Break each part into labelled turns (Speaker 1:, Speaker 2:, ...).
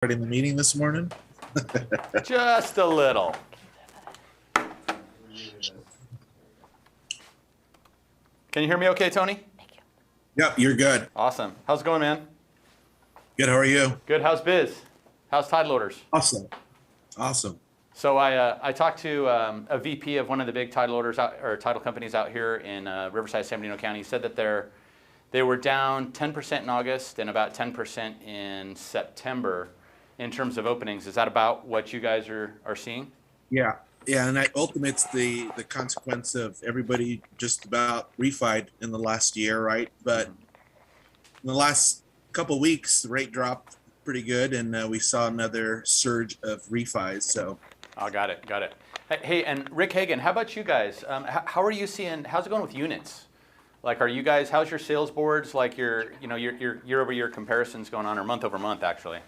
Speaker 1: starting the meeting this morning.
Speaker 2: Just a little. Can you hear me okay, Tony?
Speaker 1: Yep, you're good.
Speaker 2: Awesome. How's it going, man?
Speaker 1: Good, how are you?
Speaker 2: Good. How's biz? How's tide loaders?
Speaker 1: Awesome.
Speaker 2: So I talked to a VP of one of the big tide loaders or title companies out here in Riverside, San Bernardino County. He said that they were down 10% in August and about 10% in September in terms of openings. Is that about what you guys are seeing?
Speaker 1: Yeah, and ultimately it's the consequence of everybody just about refied in the last year, right? But in the last couple of weeks, the rate dropped pretty good, and we saw another surge of refis. So,
Speaker 2: oh, got it. Hey, and Rick Hagan, how about you guys? How are you seeing? How's it going with units? Like, are you guys? How's your sales boards? Like your year-over-year comparisons going on, or month-over-month actually?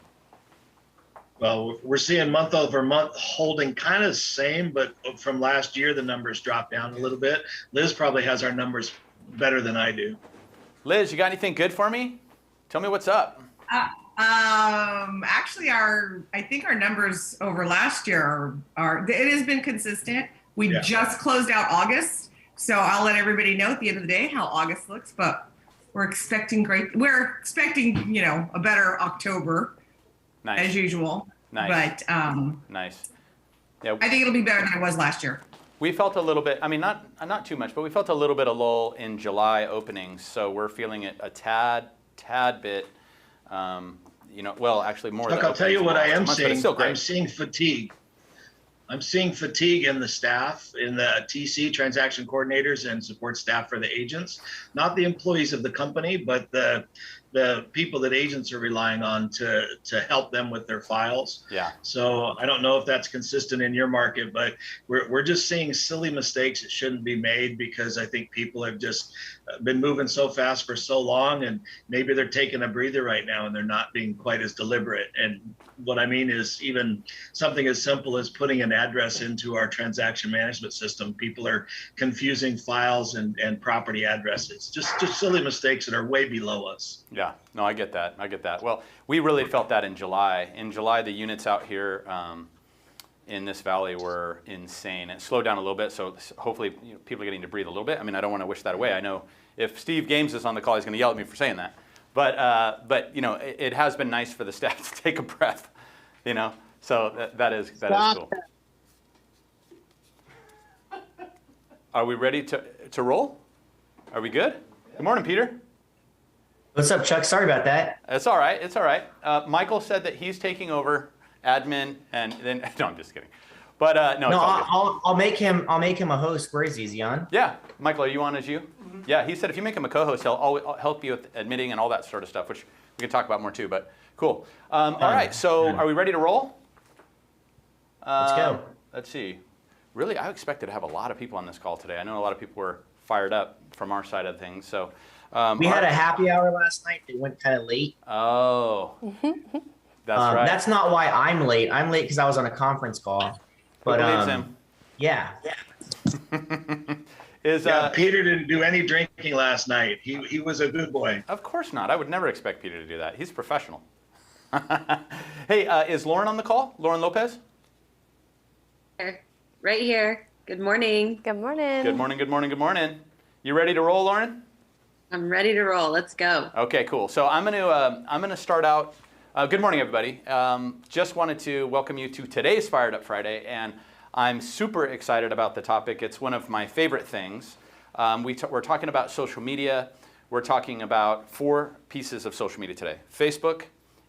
Speaker 3: Well, we're seeing month over month holding kind of same, but from last year, the numbers dropped down a little bit. Liz probably has our numbers better than I do.
Speaker 2: Liz, you got anything good for me? Tell me what's up.
Speaker 4: Actually, I think our numbers over last year it has been consistent. We just closed out August, so I'll let everybody know at the end of the day how August looks. But we're expecting a better October, as usual.
Speaker 2: Nice.
Speaker 4: But
Speaker 2: nice. Yeah,
Speaker 4: I think it'll be better than it was last year.
Speaker 2: We felt a little bit. I mean, not too much, but we felt a little bit of lull in July openings. So we're feeling it a tad bit. Well, actually more.
Speaker 3: Look, I'll tell you what I am seeing.
Speaker 2: I'm
Speaker 3: seeing fatigue. I'm seeing fatigue in the staff, in the TC transaction coordinators and support staff for the agents, not the employees of the company, but the people that agents are relying on to help them with their files.
Speaker 2: Yeah.
Speaker 3: So I don't know if that's consistent in your market, but we're just seeing silly mistakes that shouldn't be made because I think people have just been moving so fast for so long, and maybe they're taking a breather right now and they're not being quite as deliberate. And what I mean is even something as simple as putting an address into our transaction management system. People are confusing files and property addresses. Just silly mistakes that are way below us.
Speaker 2: Yeah, no, I get that. Well, we really felt that in July. In July, the units out here in this valley were insane. It slowed down a little bit, so hopefully people are getting to breathe a little bit. I mean, I don't want to wish that away. I know if Steve Games is on the call, he's going to yell at me for saying that. But it has been nice for the staff to take a breath, So that is cool. Are we ready to roll? Are we good? Good morning, Peter.
Speaker 5: What's up, Chuck? Sorry about that.
Speaker 2: It's all right. Michael said that he's taking over admin, and then no, I'm just kidding. But no,
Speaker 5: I'll make him a host. Where is he? Is he on?
Speaker 2: Yeah, Michael, are you on as you? Mm-hmm. Yeah, he said if you make him a co-host, he'll help you with admitting and all that sort of stuff, which we can talk about more too. But cool. All right, so are we ready to roll?
Speaker 5: Let's go.
Speaker 2: Let's see. Really, I expected to have a lot of people on this call today. I know a lot of people were fired up from our side of things. So
Speaker 5: we had a happy hour last night. It went kind of late.
Speaker 2: Oh, that's right.
Speaker 5: That's not why I'm late. I'm late because I was on a conference call. But
Speaker 2: who believes him?
Speaker 5: Yeah.
Speaker 3: Peter didn't do any drinking last night. He was a good boy.
Speaker 2: Of course not. I would never expect Peter to do that. He's professional. Hey, is Lauren on the call? Lauren Lopez?
Speaker 6: Right here. Good morning.
Speaker 7: Good morning.
Speaker 2: Good morning. You ready to roll, Lauren?
Speaker 6: I'm ready to roll. Let's go.
Speaker 2: Okay, cool. So I'm gonna start out. Good morning, everybody. Just wanted to welcome you to today's Fired Up Friday, and I'm super excited about the topic. It's one of my favorite things. We're talking about social media. We're talking about 4 pieces of social media today: Facebook,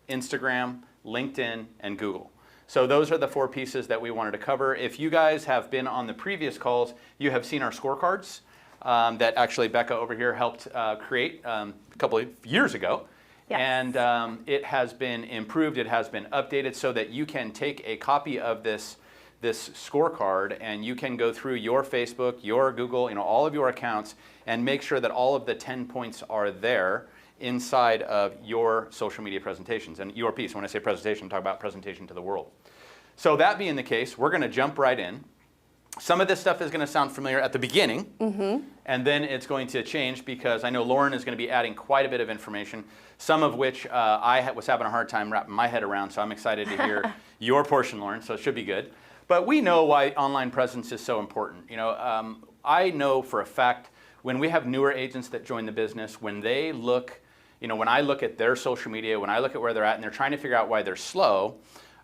Speaker 2: Instagram, LinkedIn, and Google. So those are the 4 pieces that we wanted to cover. If you guys have been on the previous calls, you have seen our scorecards that actually Becca over here helped create a couple of years ago.
Speaker 7: Yes.
Speaker 2: And it has been improved, it has been updated so that you can take a copy of this scorecard and you can go through your Facebook, your Google, all of your accounts and make sure that all of the 10 points are there inside of your social media presentations and your piece. When I say presentation, I'm talking about presentation to the world. So that being the case, we're going to jump right in. Some of this stuff is going to sound familiar at the beginning, and then it's going to change because I know Lauren is going to be adding quite a bit of information, some of which I was having a hard time wrapping my head around, so I'm excited to hear your portion, Lauren, so it should be good. But we know why online presence is so important. I know for a fact when we have newer agents that join the business, when they look, when I look at their social media, when I look at where they're at and they're trying to figure out why they're slow,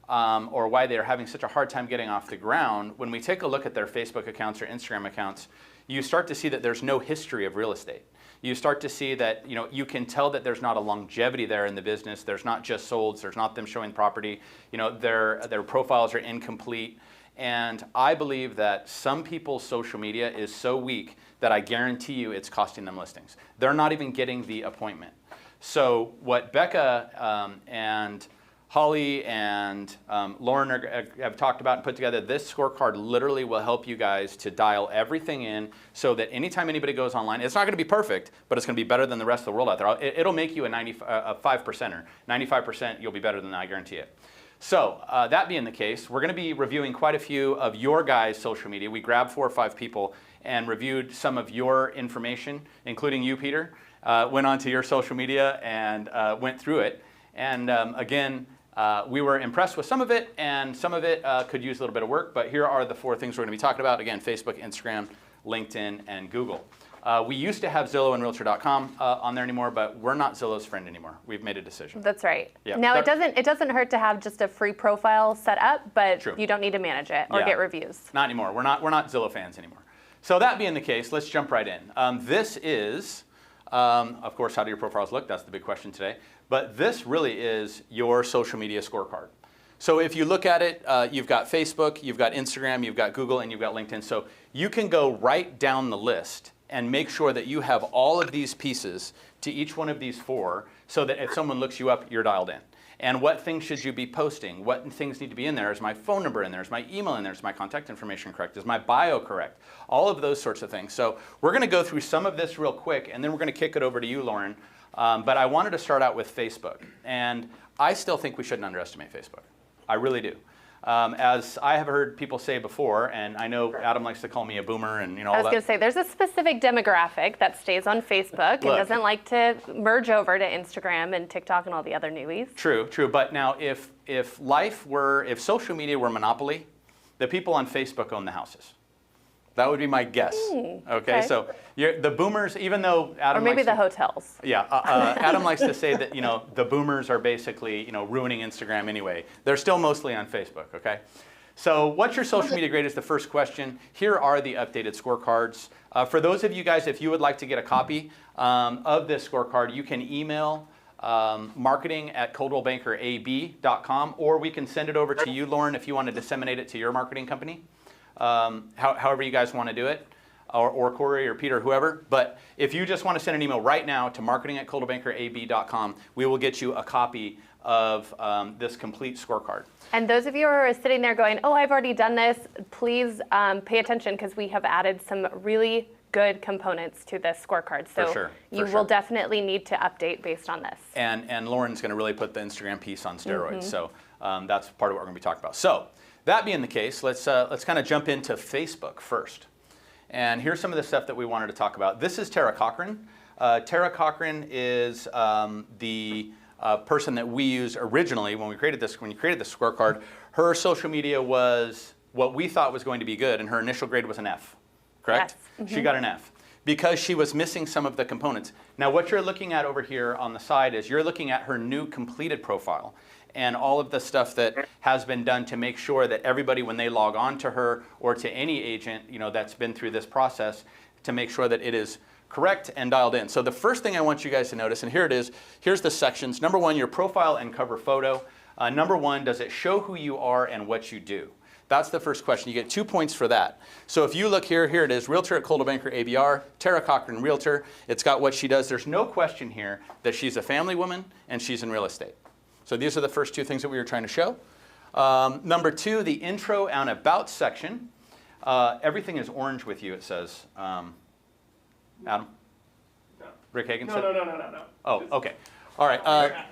Speaker 2: or why they're having such a hard time getting off the ground, when we take a look at their Facebook accounts or Instagram accounts, you start to see that there's no history of real estate. You start to see that, you can tell that there's not a longevity there in the business. There's not just solds. There's not them showing property. Their profiles are incomplete. And I believe that some people's social media is so weak that I guarantee you it's costing them listings. They're not even getting the appointment. So what Becca and Holly and Lauren have talked about and put together, this scorecard literally will help you guys to dial everything in so that anytime anybody goes online, it's not going to be perfect, but it's going to be better than the rest of the world out there. It'll make you a 5%er. 95% you'll be better than that, I guarantee it. So that being the case, we're going to be reviewing quite a few of your guys' social media. We grabbed 4 or 5 people and reviewed some of your information, including you, Peter. Went onto your social media and went through it. And again, we were impressed with some of it, and some of it could use a little bit of work, but here are the 4 things we're going to be talking about. Again, Facebook, Instagram, LinkedIn, and Google. We used to have Zillow and Realtor.com on there anymore, but we're not Zillow's friend anymore. We've made a decision.
Speaker 7: That's right.
Speaker 2: Yeah.
Speaker 7: Now, it doesn't hurt to have just a free profile set up, but
Speaker 2: True.
Speaker 7: You don't need to manage it or get reviews.
Speaker 2: Not anymore. We're not Zillow fans anymore. So that being the case, let's jump right in. This is, of course, how do your profiles look? That's the big question today. But this really is your social media scorecard. So if you look at it, you've got Facebook, you've got Instagram, you've got Google, and you've got LinkedIn. So you can go right down the list and make sure that you have all of these pieces to each one of these 4 so that if someone looks you up, you're dialed in. And what things should you be posting? What things need to be in there? Is my phone number in there? Is my email in there? Is my contact information correct? Is my bio correct? All of those sorts of things. So we're going to go through some of this real quick, and then we're going to kick it over to you, Lauren. But I wanted to start out with Facebook. And I still think we shouldn't underestimate Facebook. I really do. As I have heard people say before, and I know Adam likes to call me a boomer and all that.
Speaker 7: I was going to say, there's a specific demographic that stays on Facebook and doesn't like to merge over to Instagram and TikTok and all the other newies.
Speaker 2: True. But now if social media were monopoly, the people on Facebook own the houses. That would be my guess. Okay, so the boomers, even though Adam
Speaker 7: or maybe the
Speaker 2: likes
Speaker 7: hotels.
Speaker 2: Yeah, Adam likes to say that the boomers are basically ruining Instagram anyway. They're still mostly on Facebook. Okay, so what's your social media grade is the first question. Here are the updated scorecards. For those of you guys, if you would like to get a copy of this scorecard, you can email marketing@coldwellbankerab.com, or we can send it over to you, Lauren, if you want to disseminate it to your marketing company. However you guys want to do it, or Corey or Peter, whoever. But if you just want to send an email right now to marketing@coldwellbankerab.com, we will get you a copy of this complete scorecard.
Speaker 7: And those of you who are sitting there going, oh, I've already done this, please pay attention because we have added some really good components to this scorecard. So you will definitely need to update based on this. And
Speaker 2: Lauren's going to really put the Instagram piece on steroids. So that's part of what we're going to be talking about. So that being the case, let's kind of jump into Facebook first. And here's some of the stuff that we wanted to talk about. This is Tara Cochran. Tara Cochran is the person that we used originally when you created this scorecard. Her social media was what we thought was going to be good, and her initial grade was an F, correct? Yes. She got an F because she was missing some of the components. Now what you're looking at over here on the side is you're looking at her new completed profile and all of the stuff that has been done to make sure that everybody, when they log on to her or to any agent, that's been through this process, to make sure that it is correct and dialed in. So the first thing I want you guys to notice, and here it is, here's the sections. Number 1, your profile and cover photo. Number 1, does it show who you are and what you do? That's the first question. You get 2 points for that. So if you look here it is, Realtor at Coldwell Banker ABR, Tara Cochran Realtor. It's got what she does. There's no question here that she's a family woman and she's in real estate. So these are the first 2 things that we were trying to show. Number 2, the intro and about section. Everything is orange with you, it says. Adam?
Speaker 8: No.
Speaker 2: Rick Hagan
Speaker 8: No,
Speaker 2: said?
Speaker 8: no.
Speaker 2: Oh, okay. All right.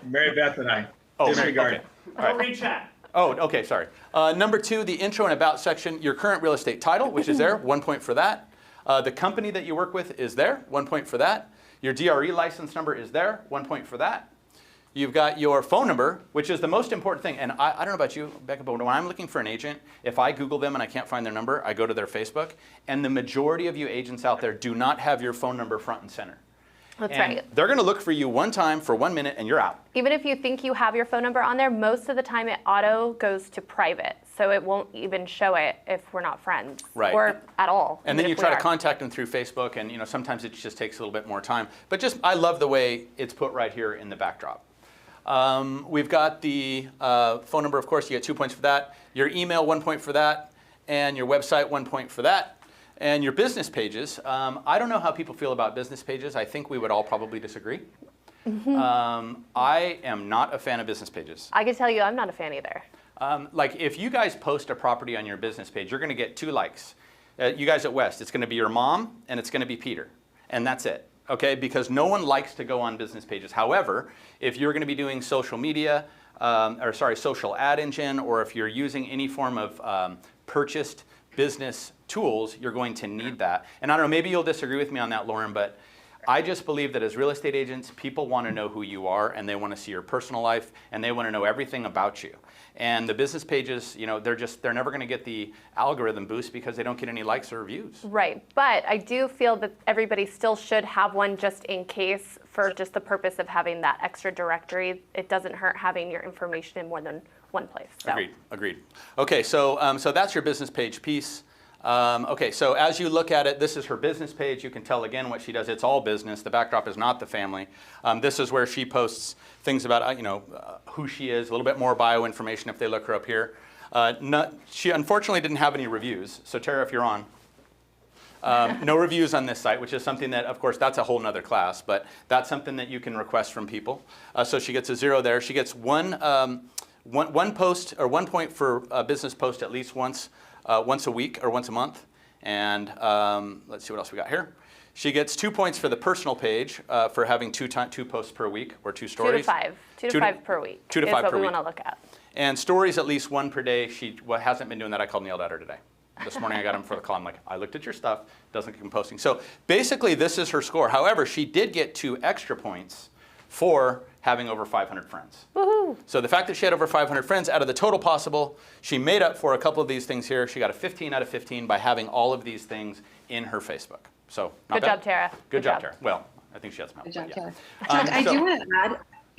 Speaker 3: Mary Beth and I.
Speaker 2: Oh,
Speaker 3: Disregard.
Speaker 2: Okay. All right.
Speaker 8: Read chat.
Speaker 2: Oh, okay, sorry. Number 2, the intro and about section, your current real estate title, which is there, 1 point for that. The company that you work with is there, 1 point for that. Your DRE license number is there, 1 point for that. You've got your phone number, which is the most important thing. And I don't know about you, Becca, but when I'm looking for an agent, if I Google them and I can't find their number, I go to their Facebook. And the majority of you agents out there do not have your phone number front and center.
Speaker 7: That's
Speaker 2: and
Speaker 7: right.
Speaker 2: They're going to look for you one time for 1 minute and you're out.
Speaker 7: Even if you think you have your phone number on there, most of the time it auto goes to private. So it won't even show it if we're not friends.
Speaker 2: Right.
Speaker 7: Or at all.
Speaker 2: And then you try to contact them through Facebook, and sometimes it just takes a little bit more time. But I love the way it's put right here in the backdrop. We've got the phone number, of course, you get 2 points for that. Your email, 1 point for that. And your website, 1 point for that. And your business pages, I don't know how people feel about business pages. I think we would all probably disagree. I am not a fan of business pages.
Speaker 7: I can tell you I'm not a fan either.
Speaker 2: Like if you guys post a property on your business page, you're going to get 2 likes. You guys at West, it's going to be your mom and it's going to be Peter. And that's it. Okay, because no one likes to go on business pages. However, if you're going to be doing social media, social ad engine, or if you're using any form of purchased business tools, you're going to need that. And I don't know, maybe you'll disagree with me on that, Lauren, but I just believe that as real estate agents, people want to know who you are, and they want to see your personal life, and they want to know everything about you. And the business pages, they're never going to get the algorithm boost because they don't get any likes or reviews.
Speaker 7: Right, but I do feel that everybody still should have one just in case, for just the purpose of having that extra directory. It doesn't hurt having your information in more than one place. So.
Speaker 2: Agreed. Okay, so that's your business page piece. Okay, so as you look at it, this is her business page. You can tell again what she does. It's all business. The backdrop is not the family. This is where she posts things about who she is, a little bit more bio information if they look her up here. She unfortunately didn't have any reviews. So Tara, if you're on, no reviews on this site, which is something that, of course, that's a whole nother class, but that's something that you can request from people. So she gets a 0 there. She gets one post or 1 point for a business post at least once a week or once a month. And let's see what else we got here. She gets 2 points for the personal page for having two posts per week or 2 stories.
Speaker 7: 2 to 5 per week.
Speaker 2: 2 to 5 per week.
Speaker 7: Is what we want to look at.
Speaker 2: And stories at least 1 per day. She hasn't been doing that. I called and yelled at her today. This morning I got him for the call. I'm like, I looked at your stuff. Doesn't keep posting. So basically this is her score. However, she did get 2 extra points for having over 500 friends.
Speaker 7: Woohoo!
Speaker 2: So the fact that she had over 500 friends out of the total possible, she made up for a couple of these things here. She got a 15 out of 15 by having all of these things in her Facebook. So not
Speaker 7: Good
Speaker 2: bad.
Speaker 7: Job, Tara.
Speaker 2: Good job, Tara. Well, I think she has some help.
Speaker 6: Good job,
Speaker 2: yeah.
Speaker 6: Tara. Chuck,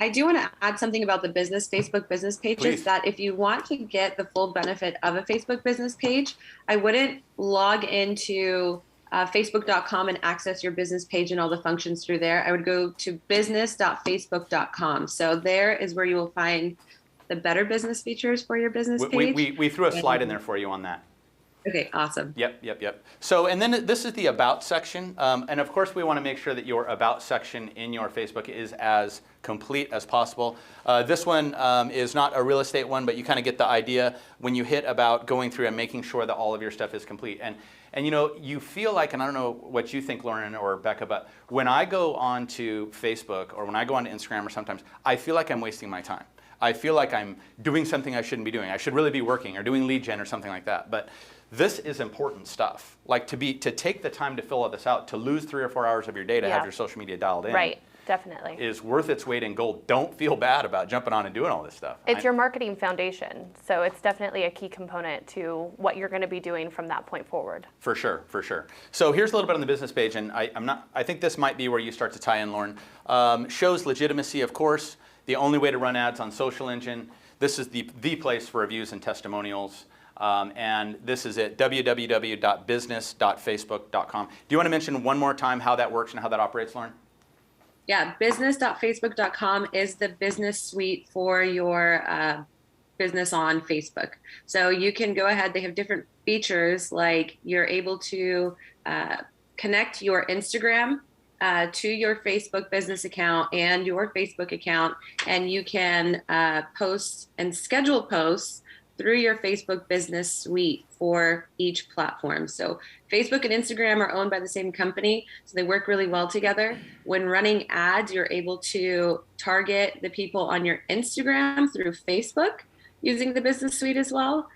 Speaker 6: I do want to add something about the Facebook business pages.
Speaker 2: Please.
Speaker 6: That if you want to get the full benefit of a Facebook business page, I wouldn't log into facebook.com and access your business page and all the functions through there. I would go to business.facebook.com. So there is where you will find the better business features for your business page.
Speaker 2: We threw a slide in there for you on that.
Speaker 6: Okay, awesome.
Speaker 2: Yep. So, and then this is the About section. And of course, we want to make sure that your About section in your Facebook is as complete as possible. This one is not a real estate one, but you kind of get the idea when you hit About, going through and making sure that all of your stuff is complete. And you feel like, and I don't know what you think, Lauren or Becca, but when I go onto Facebook or when I go onto Instagram or sometimes, I feel like I'm wasting my time. I feel like I'm doing something I shouldn't be doing. I should really be working or doing lead gen or something like that. But this is important stuff. Like to take the time to fill all this out, to lose 3 or 4 hours of your day to have your social media dialed in.
Speaker 7: Right, definitely.
Speaker 2: Is worth its weight in gold. Don't feel bad about jumping on and doing all this stuff.
Speaker 7: It's your marketing foundation. So it's definitely a key component to what you're going to be doing from that point forward.
Speaker 2: For sure. So here's a little bit on the business page, and I think this might be where you start to tie in, Lauren. Shows legitimacy, of course. The only way to run ads on Social Engine. This is the place for reviews and testimonials. And this is it, www.business.facebook.com. Do you want to mention one more time how that works and how that operates, Lauren?
Speaker 6: Yeah, business.facebook.com is the business suite for your business on Facebook. So you can go ahead, they have different features, like you're able to connect your Instagram to your Facebook business account and your Facebook account, and you can post and schedule posts through your Facebook business suite for each platform. So Facebook and Instagram are owned by the same company, so they work really well together. When running ads, you're able to target the people on your Instagram through Facebook using the Business Suite as well.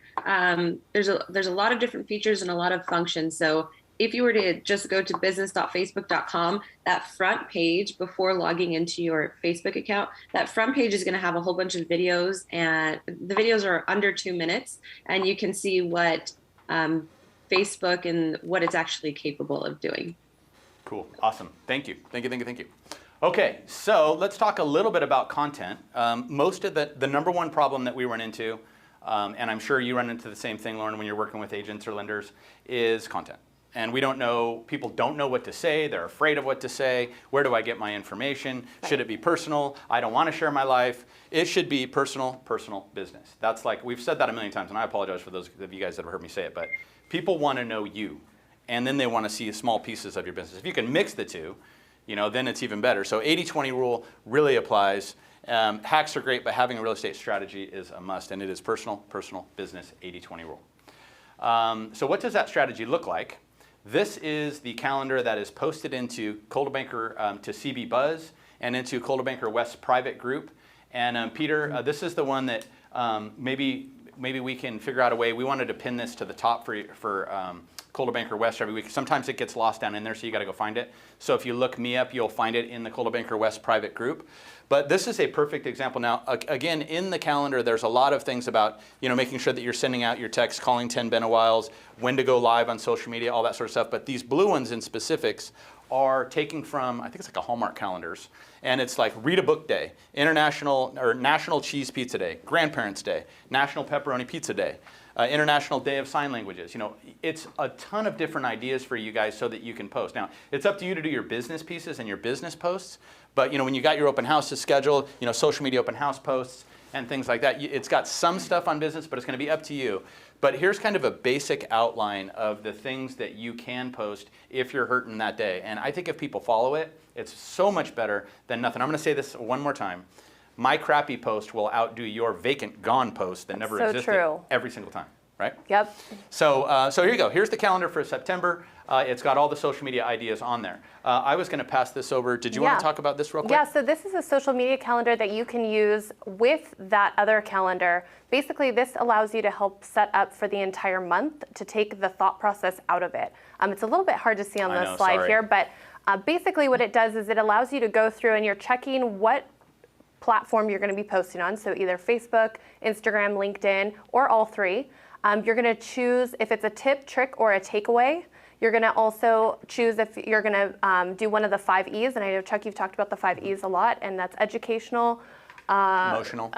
Speaker 6: There's a lot of different features and a lot of functions. So if you were to just go to business.facebook.com, that front page before logging into your Facebook account, that front page is going to have a whole bunch of videos, and the videos are under 2 minutes, and you can see what Facebook and what it's actually capable of doing.
Speaker 2: Cool. Awesome. Thank you. Thank you. Okay, so let's talk a little bit about content. Most of the number one problem that we run into, and I'm sure you run into the same thing, Lauren, when you're working with agents or lenders, is content. And people don't know what to say. They're afraid of what to say. Where do I get my information? Should it be personal? I don't want to share my life. It should be personal business. That's like, we've said that a million times, and I apologize for those of you guys that have heard me say it, but people want to know you. And then they want to see small pieces of your business. If you can mix the two, then it's even better. So 80-20 rule really applies. Hacks are great, but having a real estate strategy is a must, and it is personal, business, 80-20 rule. So what does that strategy look like? This is the calendar that is posted into Coldwell Banker to CB Buzz and into Coldwell Banker West private group. And Peter, this is the one that maybe we can figure out a way. We wanted to pin this to the top for Coldwell Banker West every week. Sometimes it gets lost down in there, so you got to go find it. So if you look me up, you'll find it in the Coldwell Banker West private group. But this is a perfect example. Now, again, in the calendar, there's a lot of things about making sure that you're sending out your texts, calling 10 Ben-a-Wiles, when to go live on social media, all that sort of stuff. But these blue ones in specifics are taken from, I think it's like a Hallmark calendars. And it's like Read a Book Day, National Cheese Pizza Day, Grandparents' Day, National Pepperoni Pizza Day, International Day of Sign Languages. It's a ton of different ideas for you guys so that you can post. Now, it's up to you to do your business pieces and your business posts. But when you got your open houses scheduled, social media open house posts and things like that, it's got some stuff on business, but it's going to be up to you. But here's kind of a basic outline of the things that you can post if you're hurting that day. And I think if people follow it, it's so much better than nothing. I'm going to say this one more time. My crappy post will outdo your vacant gone post that never existed every single time, right?
Speaker 7: Yep.
Speaker 2: So here you go. Here's the calendar for September. It's got all the social media ideas on there. I was going to pass this over. Did you want to talk about this real quick?
Speaker 7: Yeah, so this is a social media calendar that you can use with that other calendar. Basically, this allows you to help set up for the entire month to take the thought process out of it. It's a little bit hard to see on the slide here, but basically what it does is it allows you to go through and you're checking what platform you're going to be posting on, so either Facebook, Instagram, LinkedIn, or all three. You're going to choose if it's a tip, trick, or a takeaway. You're going to also choose if you're going to do one of the 5 E's, and I know, Chuck, you've talked about the 5 E's a lot, and that's educational,
Speaker 2: emotional,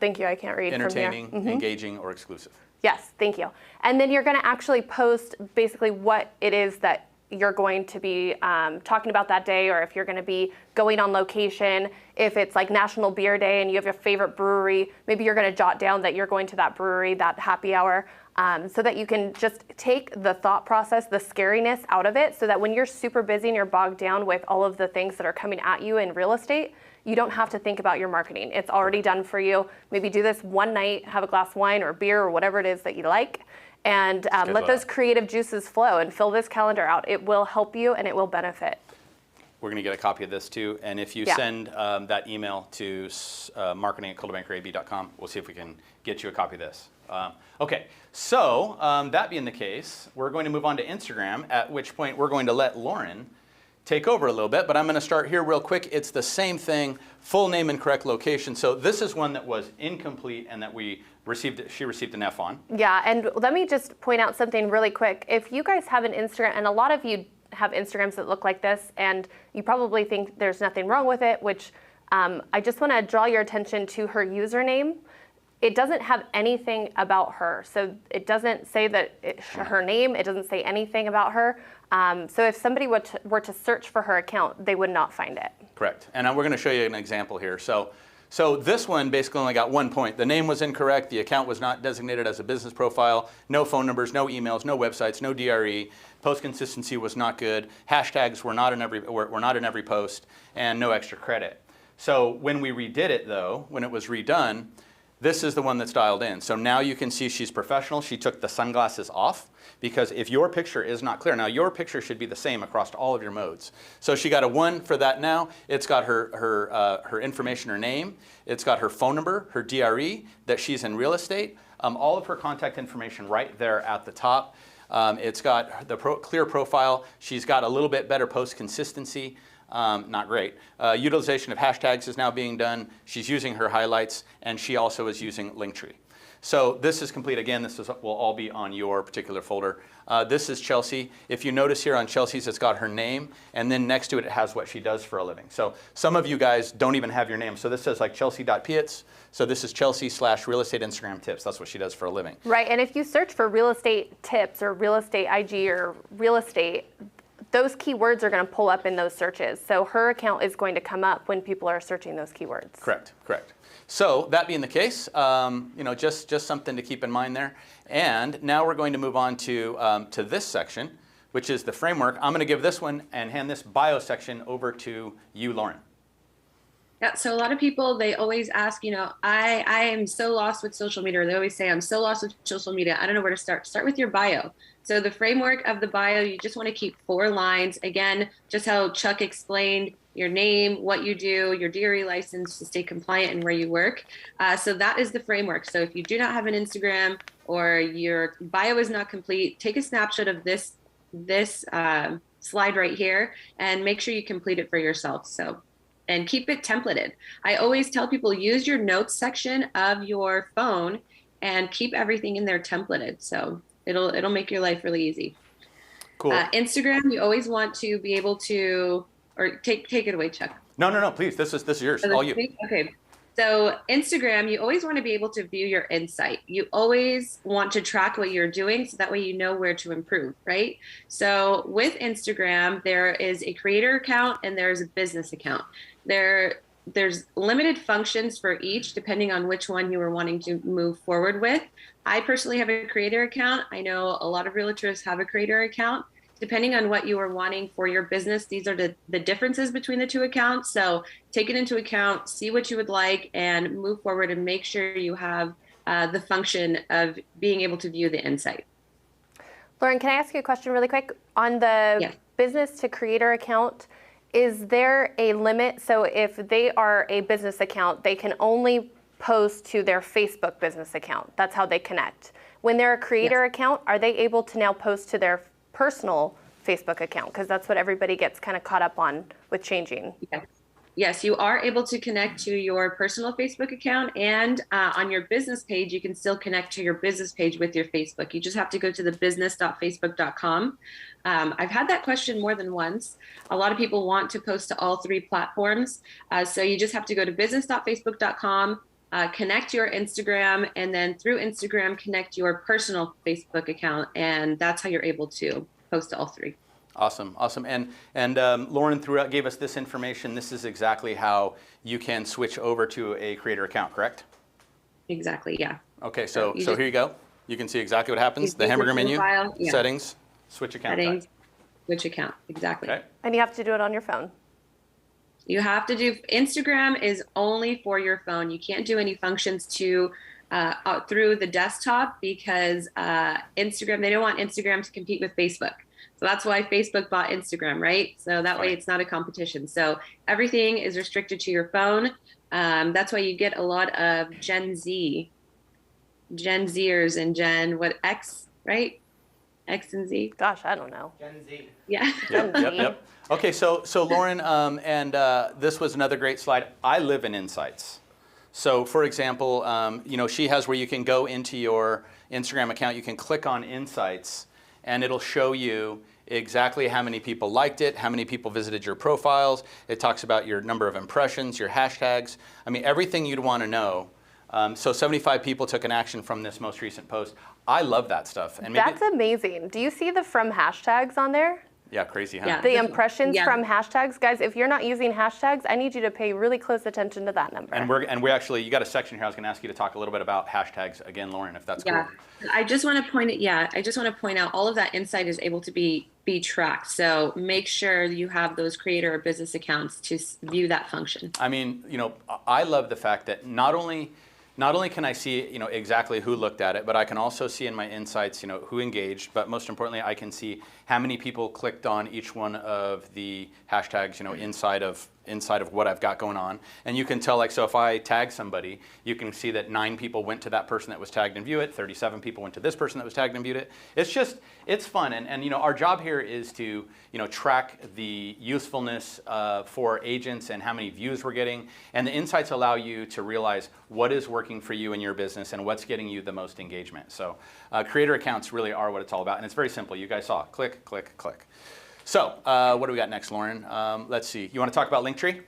Speaker 7: thank you, I can't read
Speaker 2: entertaining,
Speaker 7: from here.
Speaker 2: engaging, or exclusive.
Speaker 7: Yes, thank you. And then you're going to actually post basically what it is that you're going to be talking about that day, or if you're going to be going on location. If it's like National Beer Day and you have your favorite brewery, maybe you're going to jot down that you're going to that brewery, that happy hour, so that you can just take the thought process, the scariness out of it, so that when you're super busy and you're bogged down with all of the things that are coming at you in real estate, you don't have to think about your marketing. It's already done for you. Maybe do this one night, have a glass of wine or beer or whatever it is that you like, and let those creative juices flow and fill this calendar out. It will help you and it will benefit.
Speaker 2: We're going to get a copy of this too. And if you send that email to marketing@coldwellbankerab.com, we'll see if we can get you a copy of this. Okay, so that being the case, we're going to move on to Instagram, at which point we're going to let Lauren take over a little bit, but I'm going to start here real quick. It's the same thing, full name and correct location. So this is one that was incomplete and that she received an F on.
Speaker 7: Yeah, and let me just point out something really quick. If you guys have an Instagram, and a lot of you have Instagrams that look like this, and you probably think there's nothing wrong with it, which I just want to draw your attention to her username. It doesn't have anything about her. So it doesn't say that her name, it doesn't say anything about her. So if somebody were to search for her account, they would not find it.
Speaker 2: Correct. And we're going to show you an example here. So this one basically only got 1 point. The name was incorrect. The account was not designated as a business profile. No phone numbers, no emails, no websites, no DRE. Post consistency was not good. Hashtags were not in every post, and no extra credit. So when we redid it, though, when it was redone, This is the one that's dialed in. So now you can see she's professional. She took the sunglasses off because if your picture is not clear, now your picture should be the same across all of your modes. So she got a 1 for that now. It's got her information, her name. It's got her phone number, her DRE, that she's in real estate. All of her contact information right there at the top. It's got the clear profile. She's got a little bit better post consistency. Not great. Utilization of hashtags is now being done. She's using her highlights, and she also is using Linktree. So this is complete. Again, this will all be on your particular folder. This is Chelsea. If you notice here on Chelsea's, it's got her name, and then next to it, it has what she does for a living. So some of you guys don't even have your name. So this says like Chelsea.Pietz. So this is Chelsea/real estate Instagram tips. That's what she does for a living.
Speaker 7: Right, and if you search for real estate tips or real estate IG or real estate, those keywords are going to pull up in those searches. So her account is going to come up when people are searching those keywords.
Speaker 2: Correct, correct. So that being the case, just something to keep in mind there. And now we're going to move on to this section, which is the framework. I'm going to give this one and hand this bio section over to you, Lauren.
Speaker 6: Yeah, so a lot of people, they always ask, I am so lost with social media. Or they always say, I'm so lost with social media. I don't know where to start. Start with your bio. So the framework of the bio, you just want to keep 4 lines. Again, just how Chuck explained, your name, what you do, your DRE license to stay compliant and where you work. So that is the framework. So if you do not have an Instagram or your bio is not complete, take a snapshot of this slide right here and make sure you complete it for yourself. And keep it templated. I always tell people, use your notes section of your phone and keep everything in there templated. So it'll make your life really easy.
Speaker 2: Cool.
Speaker 6: Instagram, you always want to be able to, or take it away, Chuck.
Speaker 2: No, please. This is yours. All you.
Speaker 6: Okay. So Instagram, you always want to be able to view your insight. You always want to track what you're doing so that way you know where to improve, right? So with Instagram, there is a creator account and there's a business account. There's limited functions for each depending on which one you are wanting to move forward with. I personally have a creator account. I know a lot of realtors have a creator account. Depending on what you are wanting for your business, these are the differences between the 2 accounts. So take it into account, see what you would like, and move forward and make sure you have the function of being able to view the insight.
Speaker 7: Lauren, can I ask you a question really quick? On the business to creator account, is there a limit? So if they are a business account, they can only post to their Facebook business account. That's how they connect. When they're a creator account, are they able to now post to their personal Facebook account? Because that's what everybody gets kind of caught up on with changing.
Speaker 6: Yes, you are able to connect to your personal Facebook account, and on your business page, you can still connect to your business page with your Facebook. You just have to go to the business.facebook.com. I've had that question more than once. A lot of people want to post to all 3 platforms. So you just have to go to business.facebook.com, connect your Instagram, and then through Instagram, connect your personal Facebook account. And that's how you're able to post to all 3.
Speaker 2: Awesome. And Lauren gave us this information. This is exactly how you can switch over to a creator account, correct?
Speaker 6: Exactly, yeah.
Speaker 2: Okay, so here you go. You can see exactly what happens. The hamburger menu, settings, switch account.
Speaker 6: Settings, switch account, exactly.
Speaker 2: Okay.
Speaker 7: And you have to do it on your phone.
Speaker 6: You have to do, Instagram is only for your phone. You can't do any functions through the desktop because Instagram, they don't want Instagram to compete with Facebook. So that's why Facebook bought Instagram, right? So that way it's not a competition. So everything is restricted to your phone. That's why you get a lot of Gen Zers and X, right? X and Z.
Speaker 7: Gosh, I don't know.
Speaker 5: Gen Z.
Speaker 6: Yeah.
Speaker 2: Yep. Okay, so Lauren, this was another great slide. I live in Insights. So for example, she has where you can go into your Instagram account, you can click on Insights, and it'll show you exactly how many people liked it, how many people visited your profiles. It talks about your number of impressions, your hashtags. I mean, everything you'd want to know. So 75 people took an action from this most recent post. I love that stuff. And
Speaker 7: that's amazing. Do you see the from hashtags on there?
Speaker 2: Yeah, crazy, huh?
Speaker 6: Yeah.
Speaker 7: The impressions from hashtags. Guys, if you're not using hashtags, I need you to pay really close attention to that number.
Speaker 2: And we're actually, you got a section here I was going to ask you to talk a little bit about hashtags again, Lauren, if that's cool.
Speaker 6: I just want to point out all of that insight is able to be tracked. So make sure you have those creator or business accounts to view that function.
Speaker 2: I mean, I love the fact that not only not only can I see, exactly who looked at it, but I can also see in my insights, who engaged. But most importantly, I can see how many people clicked on each one of the hashtags, inside of what I've got going on. And you can tell, like, so if I tag somebody, you can see that 9 people went to that person that was tagged and view it, 37 people went to this person that was tagged and viewed it. It's fun. And our job here is to, track the usefulness for agents and how many views we're getting. And the insights allow you to realize what is working for you in your business and what's getting you the most engagement. So creator accounts really are what it's all about. And it's very simple. You guys saw, click, click, click. So what do we got next, Lauren? Let's see. You want to talk about Linktree?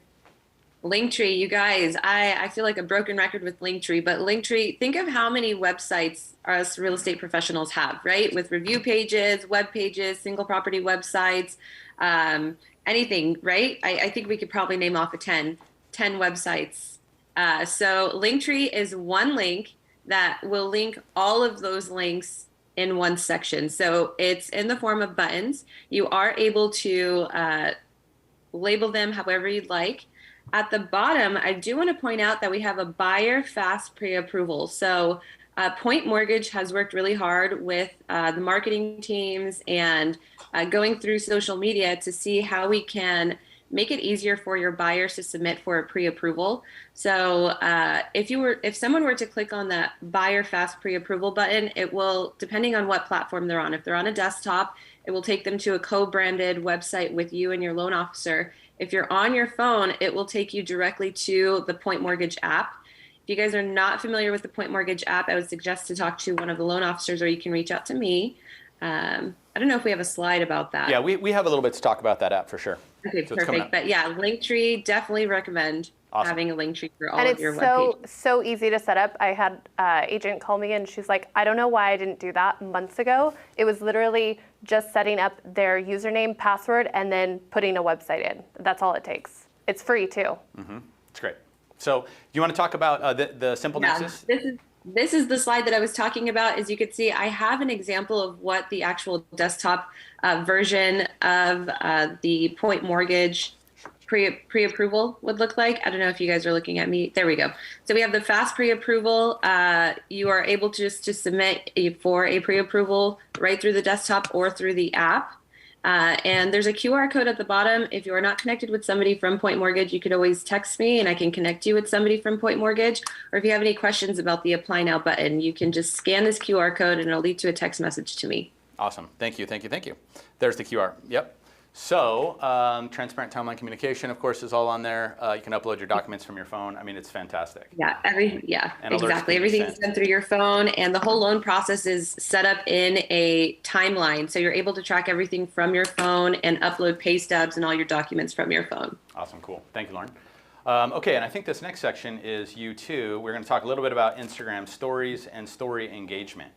Speaker 6: Linktree, you guys, I feel like a broken record with Linktree, but Linktree, think of how many websites us real estate professionals have, right? With review pages, web pages, single property websites, anything, right? I think we could probably name off 10 websites. So Linktree is one link that will link all of those links in one section. So it's in the form of buttons. You are able to label them however you'd like. At the bottom, I do want to point out that we have a buyer fast pre-approval. So Point Mortgage has worked really hard with the marketing teams and going through social media to see how we can make it easier for your buyers to submit for a pre-approval. So if someone were to click on that buyer fast pre-approval button, it will, depending on what platform they're on, if they're on a desktop, it will take them to a co-branded website with you and your loan officer. If you're on your phone, it will take you directly to the Point Mortgage app. If you guys are not familiar with the Point Mortgage app, I would suggest to talk to one of the loan officers, or you can reach out to me. I don't know if we have a slide about that.
Speaker 2: Yeah, we have a little bit to talk about that app for sure.
Speaker 6: Okay, so perfect. But yeah, Linktree, definitely recommend having a Linktree for all of your web pages.
Speaker 7: And it's so easy to set up. I had an agent call me and she's like, I don't know why I didn't do that months ago. It was literally just setting up their username, password, and then putting a website in. That's all it takes. It's free too.
Speaker 2: Mm-hmm. It's great. So do you want to talk about the simple nexus?
Speaker 6: This is the slide that I was talking about. As you can see, I have an example of what the actual desktop version of the Point Mortgage pre-approval would look like. I don't know if you guys are looking at me. There we go. So we have the fast pre-approval. You are able to just submit for a pre-approval right through the desktop or through the app. And there's a QR code at the bottom. If you are not connected with somebody from Point Mortgage, you could always text me and I can connect you with somebody from Point Mortgage. Or if you have any questions about the Apply Now button, you can just scan this QR code and it'll lead to a text message to me.
Speaker 2: Awesome. Thank you. There's the QR. Yep. So transparent timeline communication, of course, is all on there. You can upload your documents from your phone. I mean, it's fantastic.
Speaker 6: Yeah, exactly. Everything's done through your phone, and the whole loan process is set up in a timeline. So you're able to track everything from your phone and upload pay stubs and all your documents from your phone.
Speaker 2: Awesome, cool. Thank you, Lauren. Okay, and I think this next section is you too. We're going to talk a little bit about Instagram stories and story engagement.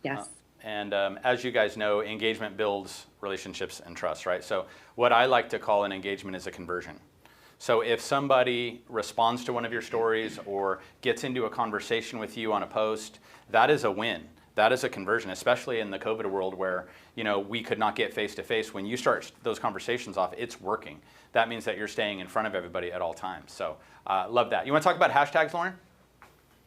Speaker 6: Yes.
Speaker 2: And as you guys know, engagement builds relationships and trust, right? So what I like to call an engagement is a conversion. So if somebody responds to one of your stories or gets into a conversation with you on a post, that is a win. That is a conversion, especially in the COVID world where, we could not get face-to-face. When you start those conversations off, it's working. That means that you're staying in front of everybody at all times. So love that. You want to talk about hashtags, Lauren?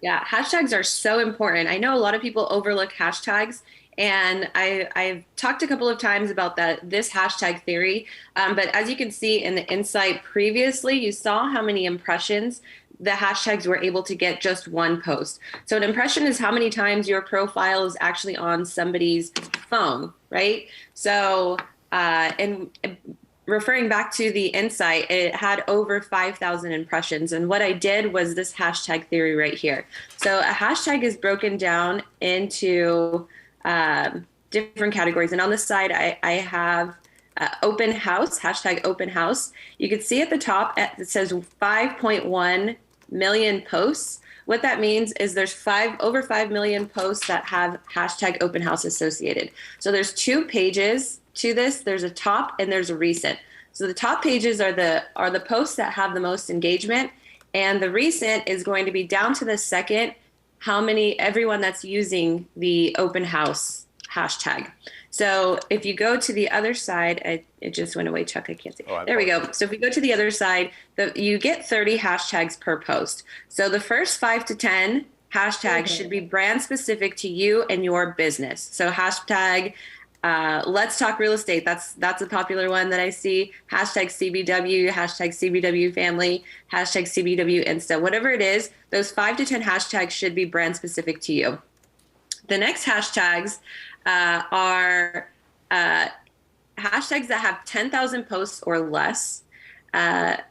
Speaker 6: Yeah, hashtags are so important. I know a lot of people overlook hashtags. And I've talked a couple of times about this hashtag theory, but as you can see in the insight previously, you saw how many impressions the hashtags were able to get just one post. So an impression is how many times your profile is actually on somebody's phone, right? So and referring back to the insight, it had over 5,000 impressions. And what I did was this hashtag theory right here. So a hashtag is broken down into different categories. And on the side, I have open house, hashtag open house. You can see at the top, it says 5.1 million posts. What that means is there's over 5 million posts that have hashtag open house associated. So there's 2 pages to this. There's a top and there's a recent. So the top pages are the posts that have the most engagement. And the recent is going to be down to the second, everyone that's using the open house hashtag. So if you go to the other side, it just went away, Chuck, I can't see. There we go. So if we go to the other side, you get 30 hashtags per post. So the first 5 to 10 hashtags should be brand specific to you and your business. So hashtag let's talk real estate. That's a popular one that I see. Hashtag CBW, hashtag CBW family, hashtag CBW Insta, whatever it is, those 5 to 10 hashtags should be brand specific to you. The next hashtags are hashtags that have 10,000 posts or less. The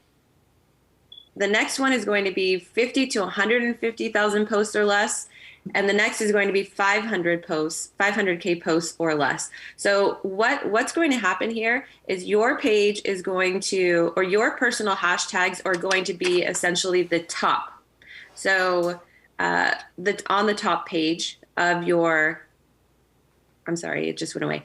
Speaker 6: next one is going to be 50 to 150,000 posts or less. And the next is going to be 500K posts or less. So what's going to happen here is your page is going to, or your personal hashtags are going to be essentially the top. So on the top page of your, I'm sorry, it just went away,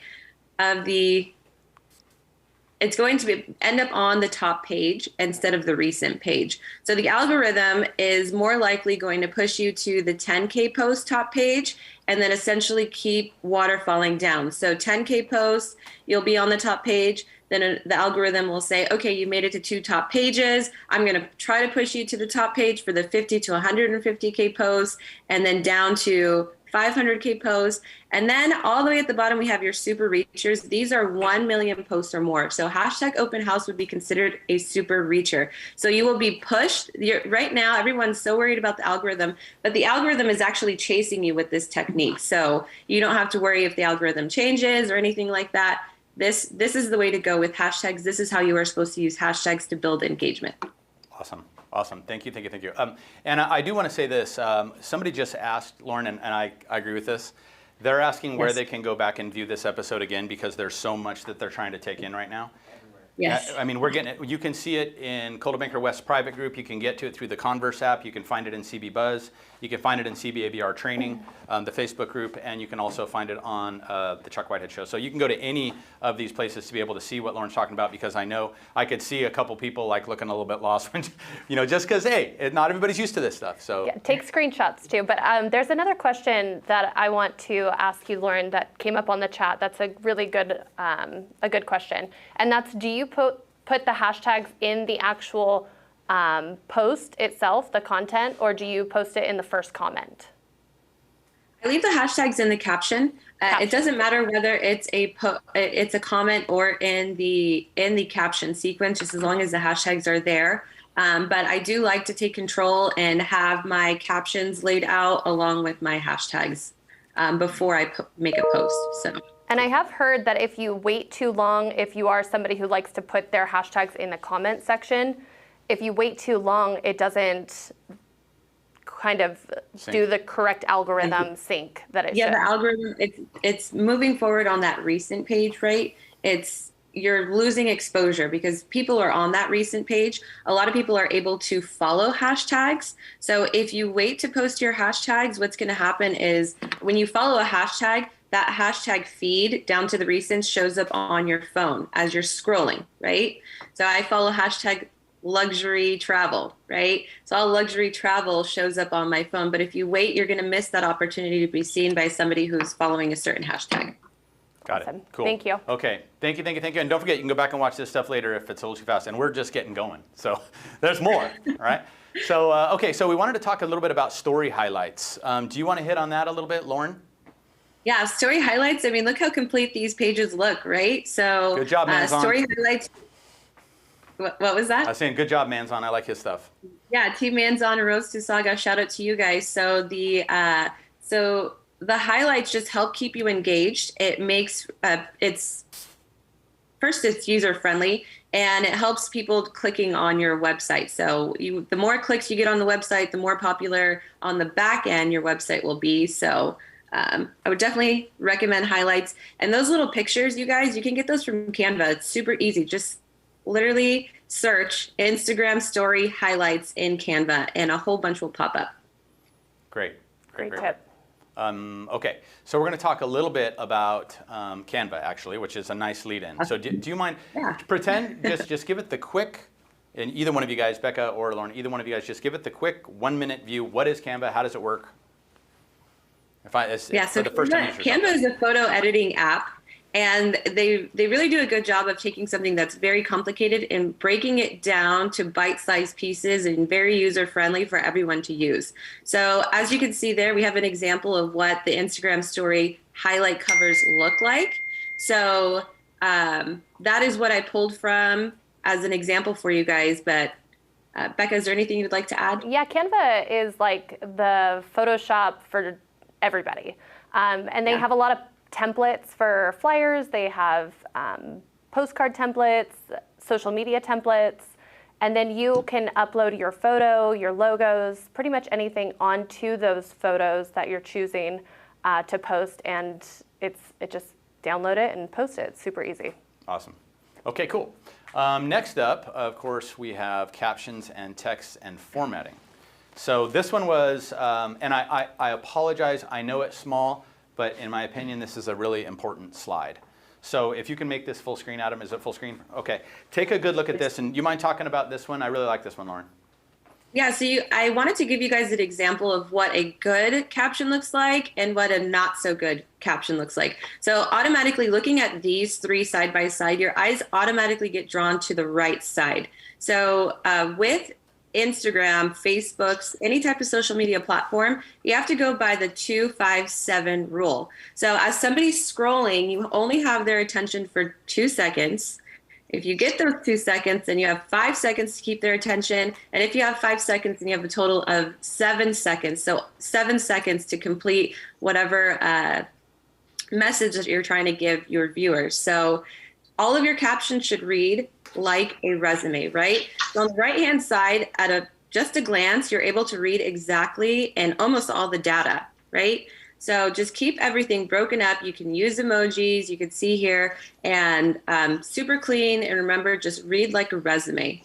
Speaker 6: it's going to end up on the top page instead of the recent page. So the algorithm is more likely going to push you to the 10K post top page and then essentially keep waterfalling down. So 10K posts, you'll be on the top page. Then the algorithm will say, okay, you made it to 2 top pages. I'm going to try to push you to the top page for the 50 to 150K posts, and then down to 500K posts. And then all the way at the bottom, we have your super reachers. These are 1 million posts or more. So hashtag open house would be considered a super reacher. So you will be pushed. Right now, everyone's so worried about the algorithm, but the algorithm is actually chasing you with this technique. So you don't have to worry if the algorithm changes or anything like that. This is the way to go with hashtags. This is how you are supposed to use hashtags to build engagement.
Speaker 2: Awesome. Thank you. And I do want to say this. Somebody just asked, Lauren, and I agree with this. They're asking where they can go back and view this episode again because there's so much that they're trying to take in right now.
Speaker 6: Yes.
Speaker 2: I mean, we're getting it. You can see it in Coldwell Banker West private group. You can get to it through the Converse app. You can find it in CB Buzz. You can find it in CBABR training, the Facebook group, and you can also find it on the Chuck Whitehead Show. So you can go to any of these places to be able to see what Lauren's talking about, because I know I could see a couple people like looking a little bit lost when, just because, hey, not everybody's used to this stuff. So
Speaker 7: yeah, take screenshots too. But there's another question that I want to ask you, Lauren, that came up on the chat. That's a really good, a good question, and that's: do you put the hashtags in the actual post itself, the content, or do you post it in the first comment?
Speaker 6: I leave the hashtags in the caption. It doesn't matter whether it's a comment or in the caption sequence, just as long as the hashtags are there. But I do like to take control and have my captions laid out along with my hashtags before I make a post. So.
Speaker 7: And I have heard that if you wait too long, if you are somebody who likes to put their hashtags in the comment section, if you wait too long, it doesn't kind of do the correct algorithm sync that it should.
Speaker 6: Yeah, the algorithm, it's moving forward on that recent page, right? You're losing exposure because people are on that recent page. A lot of people are able to follow hashtags. So if you wait to post your hashtags, what's going to happen is when you follow a hashtag, that hashtag feed down to the recents shows up on your phone as you're scrolling, right? So I follow hashtag luxury travel, right? So all luxury travel shows up on my phone. But if you wait, you're going to miss that opportunity to be seen by somebody who's following a certain hashtag.
Speaker 2: Got it. Cool.
Speaker 7: Thank you.
Speaker 2: Okay. Thank you. And don't forget, you can go back and watch this stuff later if it's a little too fast. And we're just getting going. So there's more. All right. So, okay. So we wanted to talk a little bit about story highlights. Do you want to hit on that a little bit, Lauren?
Speaker 6: Yeah, story highlights. I mean, look how complete these pages look, right? So
Speaker 2: good job, Manzon.
Speaker 6: Story highlights. What was that?
Speaker 2: I was saying, good job, Manzon. I like his stuff.
Speaker 6: Yeah, Team Manzon and Rose to Saga. Shout out to you guys. So the highlights just help keep you engaged. It makes it's user friendly, and it helps people clicking on your website. So the more clicks you get on the website, the more popular on the back end your website will be. So I would definitely recommend highlights. And those little pictures, you guys, you can get those from Canva. It's super easy. Just literally search Instagram story highlights in Canva, and a whole bunch will pop up.
Speaker 7: Great tip.
Speaker 2: Okay, so we're going to talk a little bit about Canva, actually, which is a nice lead-in. So do you mind pretend, just give it the quick, and either one of you guys, Becca or Lauren, either one of you guys, just give it the quick 1-minute view. What is Canva? How does it work? So the first time
Speaker 6: Canva is a photo editing app, and they really do a good job of taking something that's very complicated and breaking it down to bite-sized pieces and very user-friendly for everyone to use. So as you can see there, we have an example of what the Instagram story highlight covers look like. So that is what I pulled from as an example for you guys. But Becca, is there anything you'd like to add?
Speaker 7: Yeah, Canva is like the Photoshop for everybody. And they have a lot of templates for flyers. They have postcard templates, social media templates, and then you can upload your photo, your logos, pretty much anything onto those photos that you're choosing to post, and it just download it and post it. It's super easy.
Speaker 2: Awesome. Okay, cool. Next up, of course, we have captions and text and formatting. So this one was, and I apologize, I know it's small, but in my opinion, this is a really important slide. So if you can make this full screen, Adam, is it full screen? Okay, take a good look at this, and you mind talking about this one? I really like this one, Lauren.
Speaker 6: Yeah, so I wanted to give you guys an example of what a good caption looks like and what a not so good caption looks like. So automatically looking at these three side by side, your eyes automatically get drawn to the right side. So with Instagram, Facebook, any type of social media platform, you have to go by the 2-5-7 rule. So as somebody's scrolling, you only have their attention for 2 seconds. If you get those 2 seconds, then you have 5 seconds to keep their attention. And if you have 5 seconds, then you have a total of 7 seconds. So 7 seconds to complete whatever message that you're trying to give your viewers. So all of your captions should read like a resume, right? So on the right-hand side, at just a glance, you're able to read exactly and almost all the data, right? So just keep everything broken up. You can use emojis, you can see here, and super clean. And remember, just read like a resume.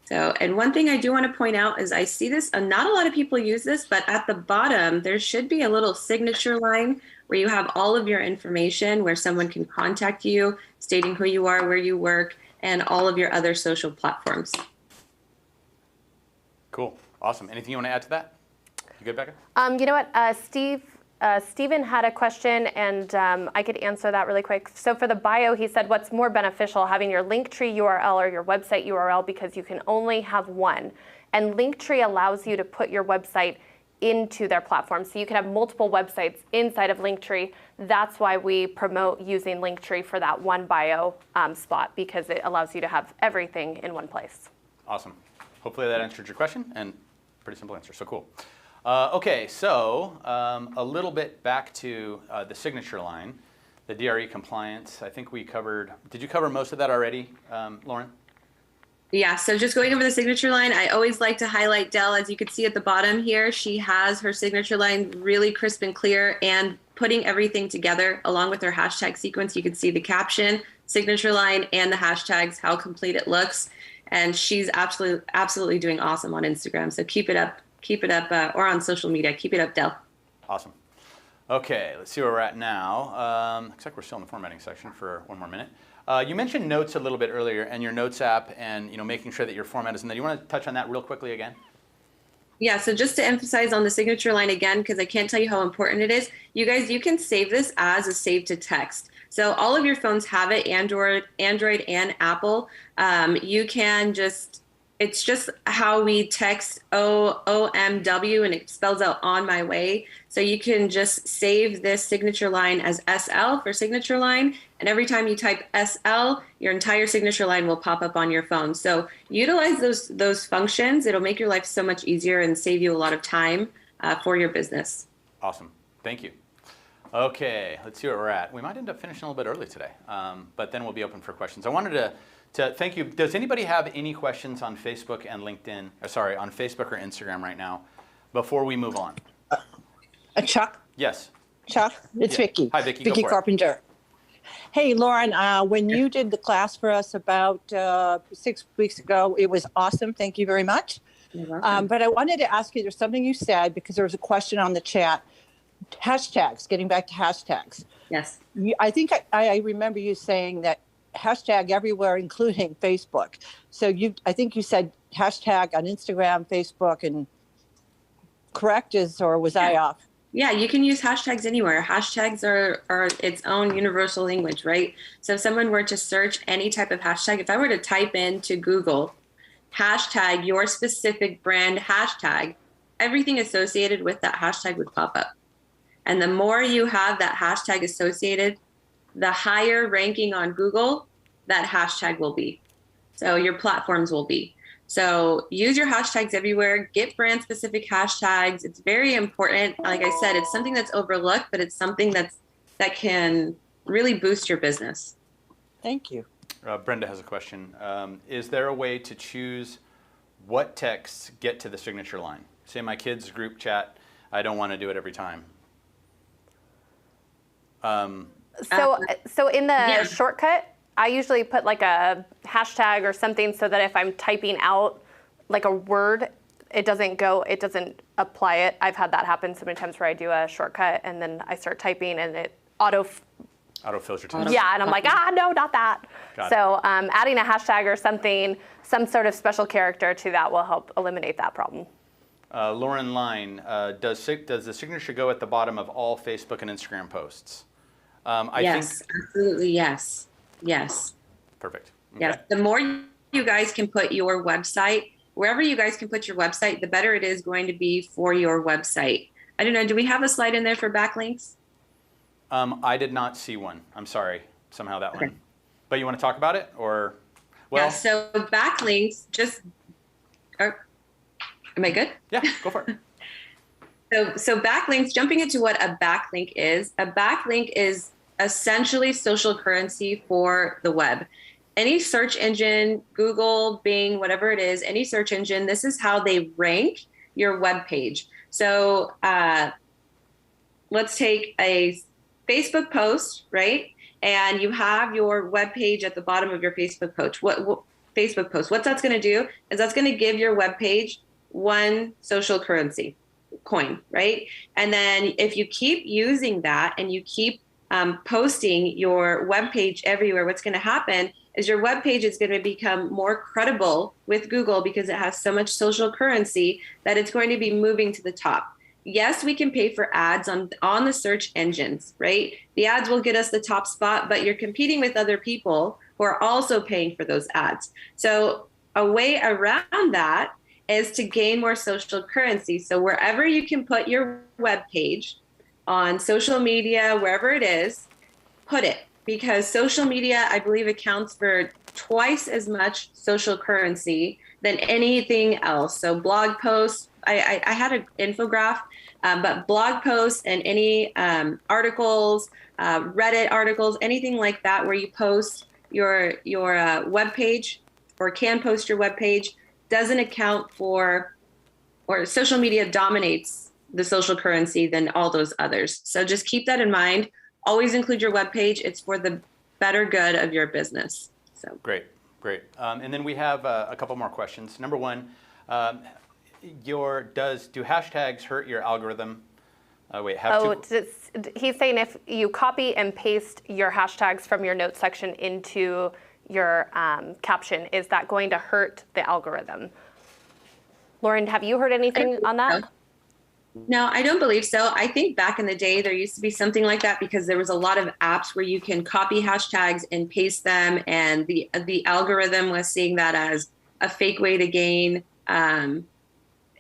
Speaker 6: So, and one thing I do want to point out is I see this, not a lot of people use this, but at the bottom, there should be a little signature line where you have all of your information, where someone can contact you, stating who you are, where you work, and all of your other social platforms.
Speaker 2: Cool, awesome. Anything you want to add to that? You good, Becca?
Speaker 7: You know what, Stephen had a question, and I could answer that really quick. So for the bio, he said, what's more beneficial, having your Linktree URL or your website URL, because you can only have one. And Linktree allows you to put your website into their platform. So you can have multiple websites inside of Linktree. That's why we promote using Linktree for that one bio spot, because it allows you to have everything in one place.
Speaker 2: Awesome. Hopefully that answered your question, and pretty simple answer, so cool. Okay, so a little bit back to the signature line, the DRE compliance. I think we covered, did you cover most of that already, Lauren?
Speaker 6: Yeah, so just going over the signature line, I always like to highlight Dell. As you can see at the bottom here, she has her signature line really crisp and clear, and putting everything together along with her hashtag sequence. You can see the caption, signature line, and the hashtags, how complete it looks. And she's absolutely doing awesome on Instagram. So keep it up, or on social media. Keep it up, Dell.
Speaker 2: Awesome. Okay, let's see where we're at now. Looks like we're still in the formatting section for one more minute. You mentioned notes a little bit earlier, and your notes app, and making sure that your format is in there. You want to touch on that real quickly again?
Speaker 6: Yeah, so just to emphasize on the signature line again, because I can't tell you how important it is, you guys, you can save this as a save to text. So all of your phones have it, Android and Apple. You can just, it's just how we text OMW, and it spells out on my way. So you can just save this signature line as SL for signature line. And every time you type SL, your entire signature line will pop up on your phone. So utilize those functions. It'll make your life so much easier and save you a lot of time for your business.
Speaker 2: Awesome. Thank you. Okay, let's see where we're at. We might end up finishing a little bit early today, but then we'll be open for questions. I wanted to thank you. Does anybody have any questions on Facebook and LinkedIn, on Facebook or Instagram right now before we move on?
Speaker 8: Chuck?
Speaker 2: Yes.
Speaker 8: Chuck, it's Vicki.
Speaker 2: Hi, Vicki.
Speaker 8: Vicki Carpenter. Hey, Lauren, when you did the class for us about 6 weeks ago, it was awesome. Thank you very much.
Speaker 6: You're welcome.
Speaker 8: But I wanted to ask you, there's something you said, because there was a question on the chat. Hashtags, getting back to hashtags.
Speaker 6: Yes.
Speaker 8: I think I remember you saying that hashtag everywhere, including Facebook. So I think you said hashtag on Instagram, Facebook, and correct, or was I off?
Speaker 6: Yeah, you can use hashtags anywhere. Hashtags are its own universal language, right? So if someone were to search any type of hashtag, if I were to type into Google, hashtag your specific brand hashtag, everything associated with that hashtag would pop up. And the more you have that hashtag associated, the higher ranking on Google that hashtag will be. So your platforms will be. So use your hashtags everywhere, get brand specific hashtags. It's very important. Like I said, it's something that's overlooked, but it's something that can really boost your business.
Speaker 8: Thank you.
Speaker 2: Brenda has a question. Is there a way to choose what texts get to the signature line? Say my kids' group chat, I don't want to do it every time.
Speaker 7: So in the shortcut, I usually put like a hashtag or something so that if I'm typing out like a word, it doesn't apply it. I've had that happen so many times where I do a shortcut and then I start typing and it
Speaker 2: auto-fills your text.
Speaker 7: Yeah, and I'm like, no, not that. So adding a hashtag or something, some sort of special character to that will help eliminate that problem.
Speaker 2: Lauren Line, does the signature go at the bottom of all Facebook and Instagram posts?
Speaker 6: Yes, absolutely, yes. Yes.
Speaker 2: Perfect. Okay.
Speaker 6: Yes, the more you guys can put your website, wherever you guys can put your website, the better it is going to be for your website. I don't know, do we have a slide in there for backlinks?
Speaker 2: I did not see one. I'm sorry, somehow that one. But you want to talk about it, or? Well,
Speaker 6: yeah, so backlinks, am I good?
Speaker 2: Yeah, go for it.
Speaker 6: So backlinks, jumping into what a backlink is essentially social currency for the web. Any search engine, Google, Bing, whatever it is, any search engine, this is how they rank your web page. So let's take a Facebook post, right? And you have your web page at the bottom of your Facebook post. What that's going to do is that's going to give your web page one social currency coin, right? And then if you keep using that and you keep posting your web page everywhere, what's going to happen is your web page is going to become more credible with Google because it has so much social currency that it's going to be moving to the top. Yes, we can pay for ads on the search engines, right? The ads will get us the top spot, but you're competing with other people who are also paying for those ads. So a way around that is to gain more social currency. So wherever you can put your web page, on social media, wherever it is, put it, because social media, I believe, accounts for twice as much social currency than anything else. So blog posts, I had an infograph, but blog posts and any articles, Reddit articles, anything like that where you post your web page or can post your web page doesn't account for, or social media dominates the social currency than all those others. So just keep that in mind. Always include your webpage. It's for the better good of your business. So
Speaker 2: great. And then we have a couple more questions. Number one, do hashtags hurt your algorithm?
Speaker 7: He's saying if you copy and paste your hashtags from your notes section into your caption, is that going to hurt the algorithm? Lauren, have you heard anything on that?
Speaker 6: No, I don't believe so. I think back in the day, there used to be something like that because there was a lot of apps where you can copy hashtags and paste them. And the algorithm was seeing that as a fake way to gain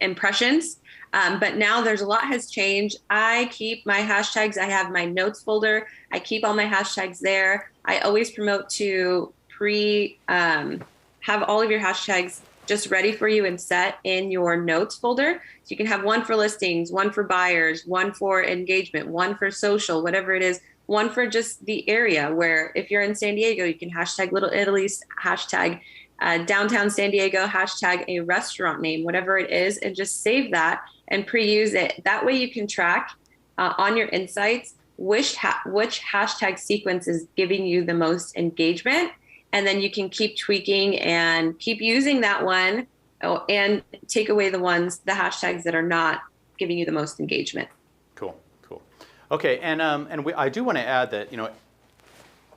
Speaker 6: impressions. But now a lot has changed. I keep my hashtags. I have my notes folder. I keep all my hashtags there. I always promote to have all of your hashtags just ready for you and set in your notes folder. So you can have one for listings, one for buyers, one for engagement, one for social, whatever it is, one for just the area where if you're in San Diego, you can hashtag Little Italy, hashtag downtown San Diego, hashtag a restaurant name, whatever it is, and just save that and pre-use it. That way you can track on your insights which hashtag sequence is giving you the most engagement. And then you can keep tweaking and keep using that one and take away the hashtags that are not giving you the most engagement.
Speaker 2: Cool. Okay, and I do want to add that,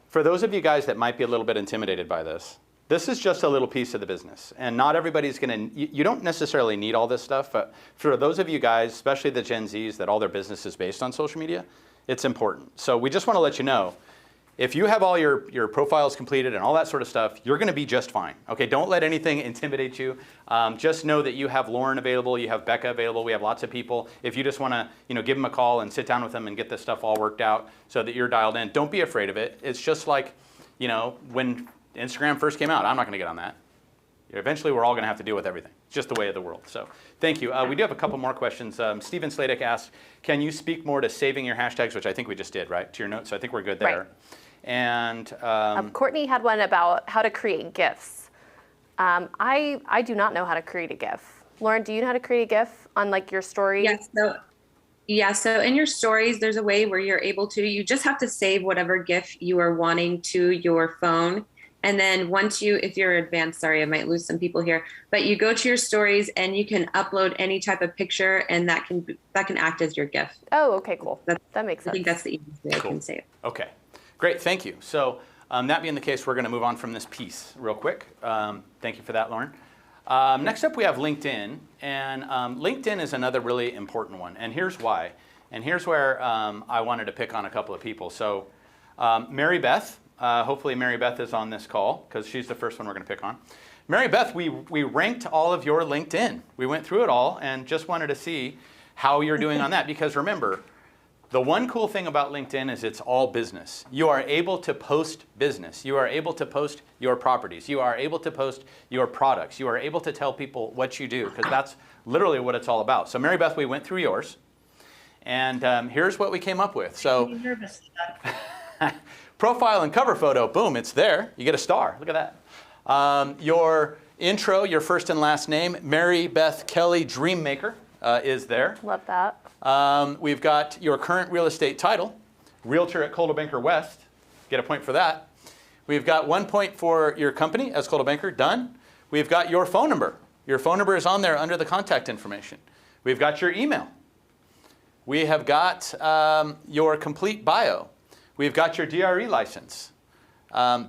Speaker 2: for those of you guys that might be a little bit intimidated by this, This is just a little piece of the business, and not everybody's going to, you don't necessarily need all this stuff, but for those of you guys, especially the Gen Zs, that all their business is based on social media, it's important. So we just want to let you know, if you have all your profiles completed and all that sort of stuff, you're going to be just fine. Okay, don't let anything intimidate you. Just know that you have Lauren available, you have Becca available, we have lots of people. If you just want to, give them a call and sit down with them and get this stuff all worked out so that you're dialed in, don't be afraid of it. It's just like, when Instagram first came out, I'm not going to get on that. Eventually, we're all going to have to deal with everything. It's just the way of the world. So thank you. We do have a couple more questions. Stephen Sladek asked, can you speak more to saving your hashtags, which I think we just did, right, to your notes? So I think we're good there.
Speaker 7: Right.
Speaker 2: And
Speaker 7: Courtney had one about how to create GIFs. I do not know how to create a GIF. Lauren, do you know how to create a GIF on like your story?
Speaker 6: Yes. So in your stories, there's a way where you're able to, you just have to save whatever GIF you are wanting to your phone. And then if you're advanced, sorry, I might lose some people here, but you go to your stories and you can upload any type of picture, and that can act as your GIF.
Speaker 7: Oh, okay, cool. That makes sense.
Speaker 6: I think that's the easiest way I can say it.
Speaker 2: Okay, great, thank you. So that being the case, we're going to move on from this piece real quick. Thank you for that, Lauren. Next up, we have LinkedIn, and LinkedIn is another really important one, and here's why. And here's where I wanted to pick on a couple of people. So Mary Beth, hopefully Mary Beth is on this call because she's the first one we're going to pick on. Mary Beth, we ranked all of your LinkedIn. We went through it all and just wanted to see how you're doing on that, because remember, the one cool thing about LinkedIn is it's all business. You are able to post business. You are able to post your properties. You are able to post your products. You are able to tell people what you do, because that's literally what it's all about. So Mary Beth, we went through yours, and here's what we came up with. So profile and cover photo, boom, it's there. You get a star. Look at that. Your intro, your first and last name, Mary Beth Kelly Dreammaker, is there.
Speaker 7: Love that.
Speaker 2: We've got your current real estate title, Realtor at Coldwell Banker West. Get a point for that. We've got 1 point for your company as Coldwell Banker, done. We've got your phone number. Your phone number is on there under the contact information. We've got your email. We have got your complete bio. We've got your DRE license.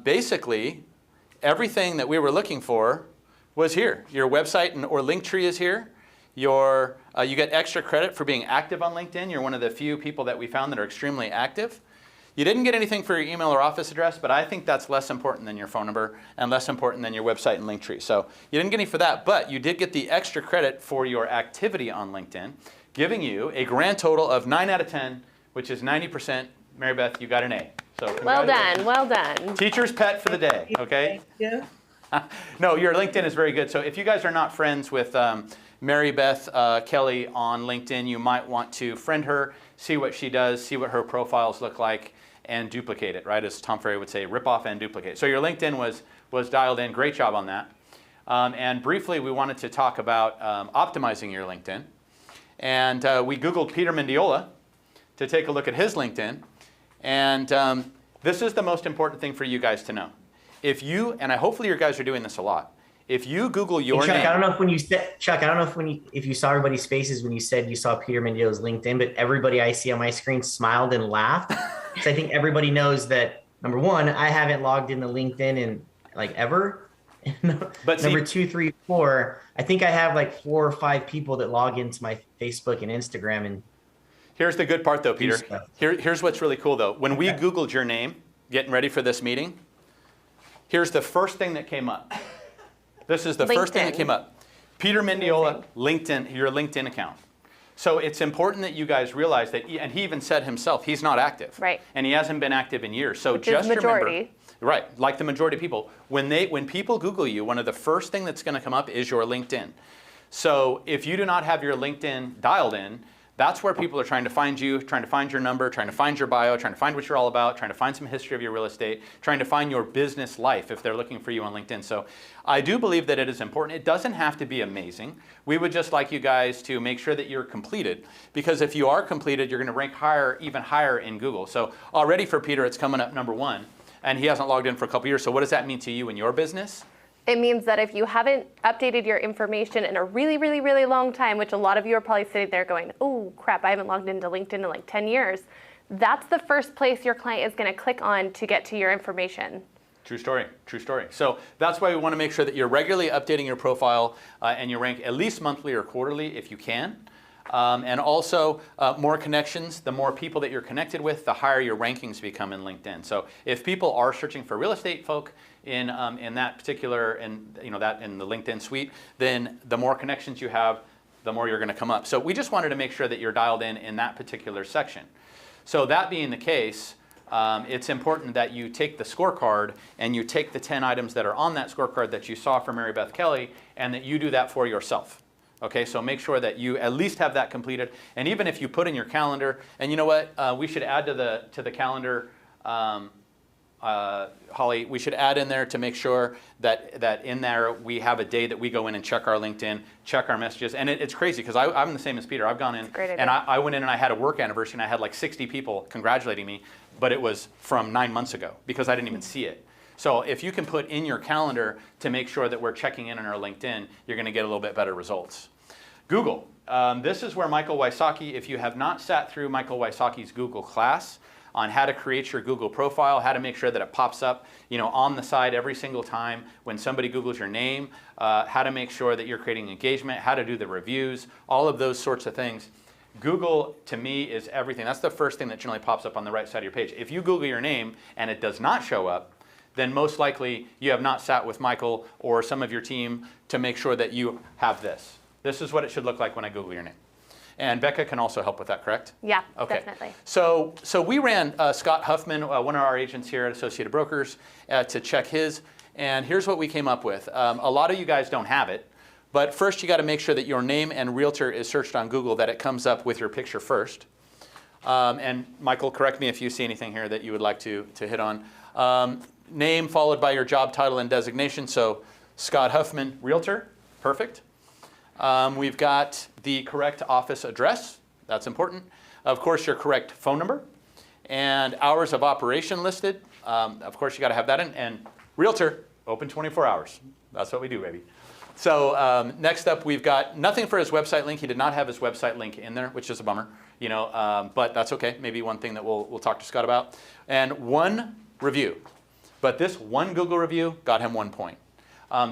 Speaker 2: Basically, everything that we were looking for was here. Your website or Linktree is here. You get extra credit for being active on LinkedIn. You're one of the few people that we found that are extremely active. You didn't get anything for your email or office address, but I think that's less important than your phone number and less important than your website and Linktree. So you didn't get any for that, but you did get the extra credit for your activity on LinkedIn, giving you a grand total of 9 out of 10, which is 90%. Mary Beth, you got an A. So
Speaker 7: well done, well done.
Speaker 2: Teacher's pet for the day, okay?
Speaker 8: Yeah.
Speaker 2: No, your LinkedIn is very good. So if you guys are not friends with Mary Beth Kelly on LinkedIn, you might want to friend her, see what she does, see what her profiles look like, and duplicate it, right? As Tom Ferry would say, rip off and duplicate. So your LinkedIn was dialed in. Great job on that. And briefly, we wanted to talk about optimizing your LinkedIn. And we Googled Peter Mendiola to take a look at his LinkedIn. And this is the most important thing for you guys to know. If you, and hopefully you guys are doing this a lot, if you Google your
Speaker 5: Chuck,
Speaker 2: name.
Speaker 5: I don't know if when you said, Chuck, I don't know if you saw everybody's faces when you said you saw Peter Mendiola's LinkedIn, but everybody I see on my screen smiled and laughed. So I think everybody knows that, number one, I haven't logged into LinkedIn in like ever. But number 2, 3, 4, I think I have like 4 or 5 people that log into my Facebook and Instagram. And
Speaker 2: here's the good part though, Peter. Here's what's really cool though. When we Googled your name, getting ready for this meeting, here's the first thing that came up. This is the first thing that came up. Peter Mendiola, LinkedIn, your LinkedIn account. So it's important that you guys realize that, and he even said himself, he's not active.
Speaker 7: Right.
Speaker 2: And he hasn't been active in years. So
Speaker 7: Which
Speaker 2: just
Speaker 7: is majority.
Speaker 2: remember, right, like the majority of people, when people Google you, one of the first thing that's going to come up is your LinkedIn. So if you do not have your LinkedIn dialed in, that's where people are trying to find you, trying to find your number, trying to find your bio, trying to find what you're all about, trying to find some history of your real estate, trying to find your business life if they're looking for you on LinkedIn. So I do believe that it is important. It doesn't have to be amazing. We would just like you guys to make sure that you're completed, because if you are completed, you're going to rank higher, even higher in Google. So already for Peter, it's coming up number 1, and he hasn't logged in for a couple years. So what does that mean to you in your business?
Speaker 7: It means that if you haven't updated your information in a really, really, really long time, which a lot of you are probably sitting there going, oh crap, I haven't logged into LinkedIn in like 10 years. That's the first place your client is going to click on to get to your information.
Speaker 2: True story, true story. So that's why we want to make sure that you're regularly updating your profile and you rank at least monthly or quarterly if you can. And also more connections, the more people that you're connected with, the higher your rankings become in LinkedIn. So if people are searching for real estate folk in that particular, in the LinkedIn suite, then the more connections you have, the more you're going to come up. So we just wanted to make sure that you're dialed in that particular section. So that being the case, it's important that you take the scorecard and you take the 10 items that are on that scorecard that you saw from Mary Beth Kelly, and that you do that for yourself. Okay, so make sure that you at least have that completed. And even if you put in your calendar, and you know what, we should add to the calendar, Holly, we should add in there to make sure that in there we have a day that we go in and check our LinkedIn, check our messages. And it's crazy because I'm the same as Peter. I've gone in and I went in and I had a work anniversary and I had like 60 people congratulating me, but it was from 9 months ago because I didn't even see it. So if you can put in your calendar to make sure that we're checking in on our LinkedIn, you're going to get a little bit better results. Google. This is where Michael Wysocki, if you have not sat through Michael Wysocki's Google class on how to create your Google profile, how to make sure that it pops up on the side every single time when somebody Googles your name, how to make sure that you're creating engagement, how to do the reviews, all of those sorts of things. Google, to me, is everything. That's the first thing that generally pops up on the right side of your page. If you Google your name and it does not show up, then most likely you have not sat with Michael or some of your team to make sure that you have this. This is what it should look like when I Google your name. And Becca can also help with that, correct?
Speaker 7: Yeah,
Speaker 2: okay.
Speaker 7: Definitely.
Speaker 2: So we ran Scott Huffman, one of our agents here at Associated Brokers, to check his. And here's what we came up with. A lot of you guys don't have it. But first, you got to make sure that your name and realtor is searched on Google, that it comes up with your picture first. And Michael, correct me if you see anything here that you would like to hit on. Name followed by your job title and designation. So Scott Huffman, realtor, perfect. We've got the correct office address. That's important. Of course, your correct phone number and hours of operation listed. Of course, you got to have that in. And realtor, open 24 hours. That's what we do, baby. So next up, we've got nothing for his website link. He did not have his website link in there, which is a bummer, but that's okay. Maybe one thing that we'll talk to Scott about. And one review. But this one Google review got him 1 point.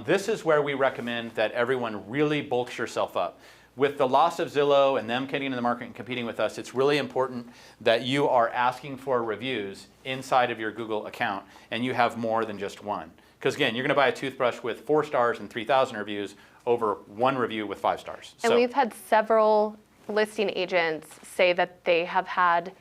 Speaker 2: This is where we recommend that everyone really bulks yourself up. With the loss of Zillow and them getting into the market and competing with us, it's really important that you are asking for reviews inside of your Google account and you have more than just one. Because again, you're going to buy a toothbrush with 4 stars and 3,000 reviews over one review with 5 stars.
Speaker 7: And we've had several listing agents say that they have had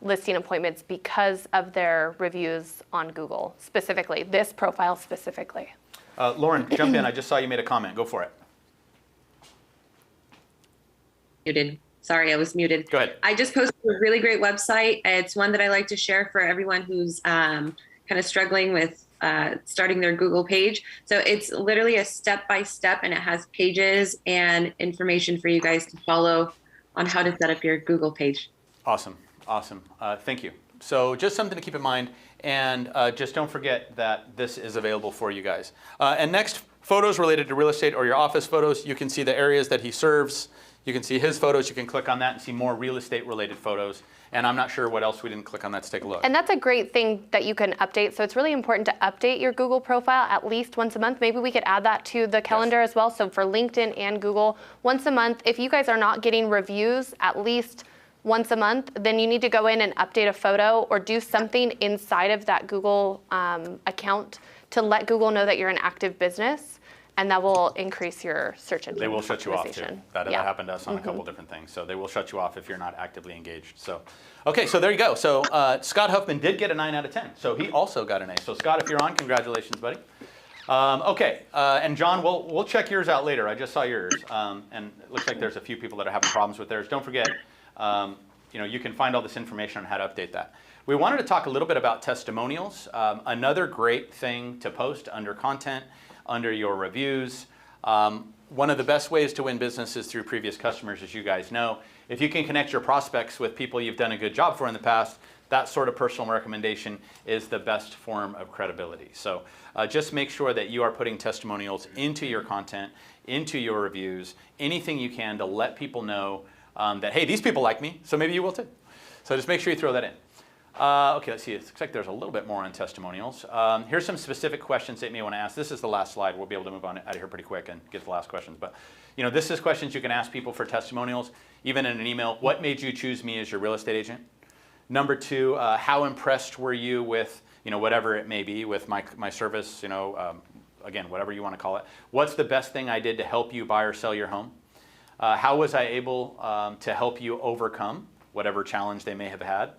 Speaker 7: listing appointments because of their reviews on Google specifically, this profile specifically.
Speaker 2: Lauren, jump in. I just saw you made a comment. Go for it.
Speaker 6: Muted. Sorry, I was muted.
Speaker 2: Go ahead.
Speaker 6: I just posted a really great website. It's one that I like to share for everyone who's kind of struggling with starting their Google page. So it's literally a step-by-step, and it has pages and information for you guys to follow on how to set up your Google page.
Speaker 2: Awesome. Awesome. Thank you. So just something to keep in mind, and just don't forget that this is available for you guys. And next, photos related to real estate or your office photos. You can see the areas that he serves. You can see his photos. You can click on that and see more real estate related photos. And I'm not sure what else we didn't click on that to take a look.
Speaker 7: And that's a great thing that you can update. So it's really important to update your Google profile at least once a month. Maybe we could add that to the calendar as well. So for LinkedIn and Google, once a month, if you guys are not getting reviews at least once a month, then you need to go in and update a photo or do something inside of that Google account to let Google know that you're an active business, and that will increase your search engine.
Speaker 2: They will shut you off too. That happened to us on a couple different things. So they will shut you off if you're not actively engaged. So, okay, so there you go. So Scott Huffman did get a 9 out of 10. So he also got an A. So Scott, if you're on, congratulations, buddy. Okay, and John, we'll check yours out later. I just saw yours, and it looks like there's a few people that are having problems with theirs. Don't forget, you can find all this information on how to update that. We wanted to talk a little bit about testimonials. Another great thing to post under content, under your reviews. One of the best ways to win business is through previous customers, as you guys know. If you can connect your prospects with people you've done a good job for in the past, that sort of personal recommendation is the best form of credibility. So just make sure that you are putting testimonials into your content, into your reviews, anything you can to let people know that, hey, these people like me, so maybe you will too. So just make sure you throw that in. Okay, let's see. It looks like there's a little bit more on testimonials. Here's some specific questions that you may want to ask. This is the last slide. We'll be able to move on out of here pretty quick and get to the last questions. But this is questions you can ask people for testimonials, even in an email. What made you choose me as your real estate agent? Number 2, how impressed were you with whatever it may be with my service? Again, whatever you want to call it. What's the best thing I did to help you buy or sell your home? How was I able to help you overcome whatever challenge they may have had?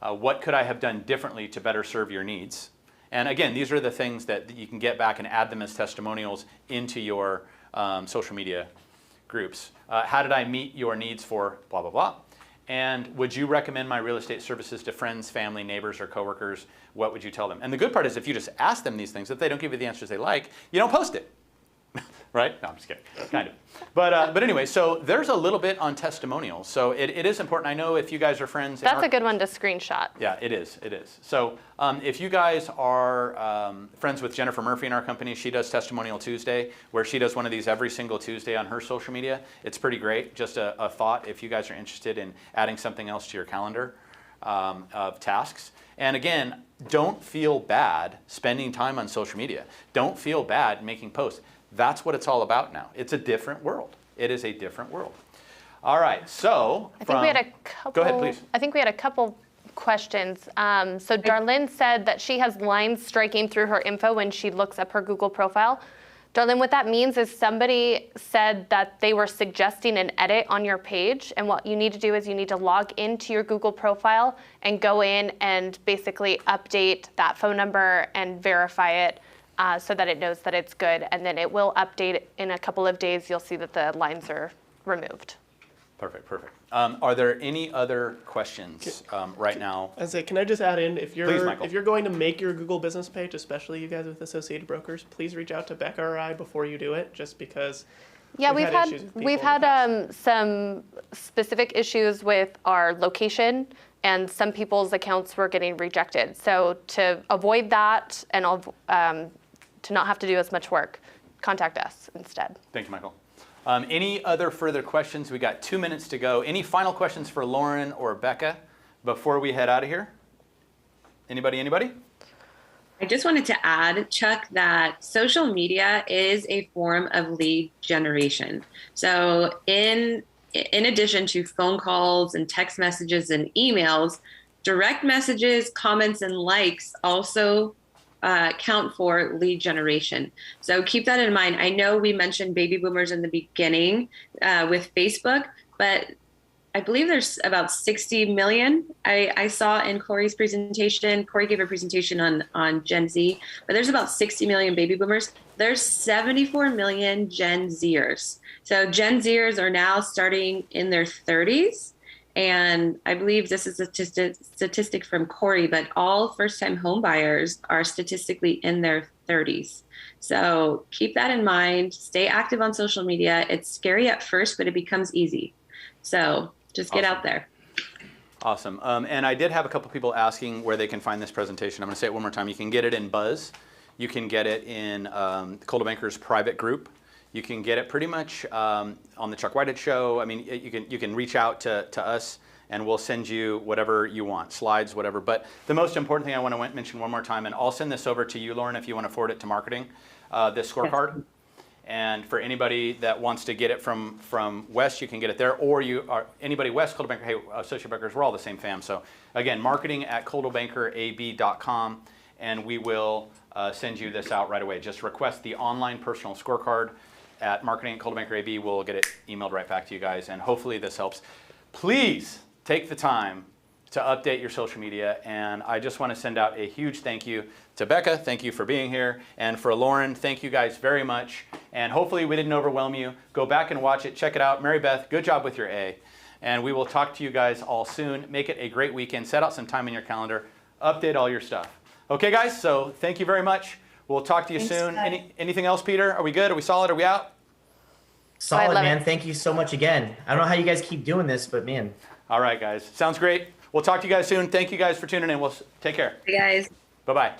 Speaker 2: What could I have done differently to better serve your needs? And again, these are the things that you can get back and add them as testimonials into your social media groups. How did I meet your needs for blah, blah, blah? And would you recommend my real estate services to friends, family, neighbors, or coworkers? What would you tell them? And the good part is if you just ask them these things, if they don't give you the answers they like, you don't post it. Right? No, I'm just kidding. Kind of. But anyway, so there's a little bit on testimonials. So it is important. I know if you guys are friends.
Speaker 7: That's a good one to screenshot.
Speaker 2: Yeah, it is. It is. So if you guys are friends with Jennifer Murphy in our company, she does Testimonial Tuesday, where she does one of these every single Tuesday on her social media. It's pretty great. Just a thought if you guys are interested in adding something else to your calendar of tasks. And again, don't feel bad spending time on social media. Don't feel bad making posts. That's what it's all about now. It's a different world. It is a different world. All right, so
Speaker 7: I think we had a couple.
Speaker 2: Go ahead, please.
Speaker 7: I think we had a couple questions. So Darlene said that she has lines striking through her info when she looks up her Google profile. Darlene, what that means is somebody said that they were suggesting an edit on your page, and what you need to do is you need to log into your Google profile and go in and basically update that phone number and verify it. So that it knows that it's good, and then it will update in a couple of days. You'll see that the lines are removed.
Speaker 2: Perfect, perfect. Are there any other questions right now?
Speaker 9: Can I just add in, if
Speaker 2: Please, Michael.
Speaker 9: you're going to make your Google business page, especially you guys with Associated Brokers, please reach out to Becca or I before you do it, just because.
Speaker 7: Yeah, we've had some specific issues with our location, and some people's accounts were getting rejected. So to avoid that and to not have to do as much work, contact us instead.
Speaker 2: Thank you, Michael. Any other further questions? We got 2 minutes to go. Any final questions for Lauren or Becca before we head out of here? Anybody?
Speaker 6: I just wanted to add, Chuck, that social media is a form of lead generation. So in addition to phone calls and text messages and emails, direct messages, comments, and likes also count for lead generation. So keep that in mind. I know we mentioned baby boomers in the beginning with Facebook, but I believe there's about 60 million. I saw in Corey's presentation. Corey gave a presentation on Gen Z, but there's about 60 million baby boomers. There's 74 million Gen Zers. So Gen Zers are now starting in their 30s. And I believe this is a statistic from Corey, but all first-time home buyers are statistically in their 30s. So keep that in mind. Stay active on social media. It's scary at first, but it becomes easy. So just get out there.
Speaker 2: Awesome. And I did have a couple people asking where they can find this presentation. I'm going to say it one more time. You can get it in Buzz. You can get it in Coldwell Banker's private group. You can get it pretty much on the Chuck Whitehead Show. I mean, you can reach out to us, and we'll send you whatever you want, slides, whatever. But the most important thing I want to mention one more time, and I'll send this over to you, Lauren, if you want to forward it to marketing, this scorecard. And for anybody that wants to get it from West, you can get it there. Or anybody West, Coldwell Banker, hey, Associate Bankers, we're all the same fam. So again, marketing at coldwellbankerab.com, and we will send you this out right away. Just request the online personal scorecard at marketing at Coldwell Banker AB. We'll get it emailed right back to you guys, and hopefully this helps. Please take the time to update your social media, and I just want to send out a huge thank you to Becca. Thank you for being here, and for Lauren, thank you guys very much, and hopefully we didn't overwhelm you. Go back and watch it, check it out. Mary Beth, good job with your A, and we will talk to you guys all soon. Make it a great weekend. Set out some time in your calendar. Update all your stuff. Okay, guys, so thank you very much. We'll talk to you soon. Anything else, Peter? Are we good? Are we solid? Are we out?
Speaker 5: Solid, man. Thank you so much again. I don't know how you guys keep doing this, but man.
Speaker 2: All right, guys. Sounds great. We'll talk to you guys soon. Thank you guys for tuning in. We'll take care.
Speaker 6: Hey, guys.
Speaker 2: Bye-bye.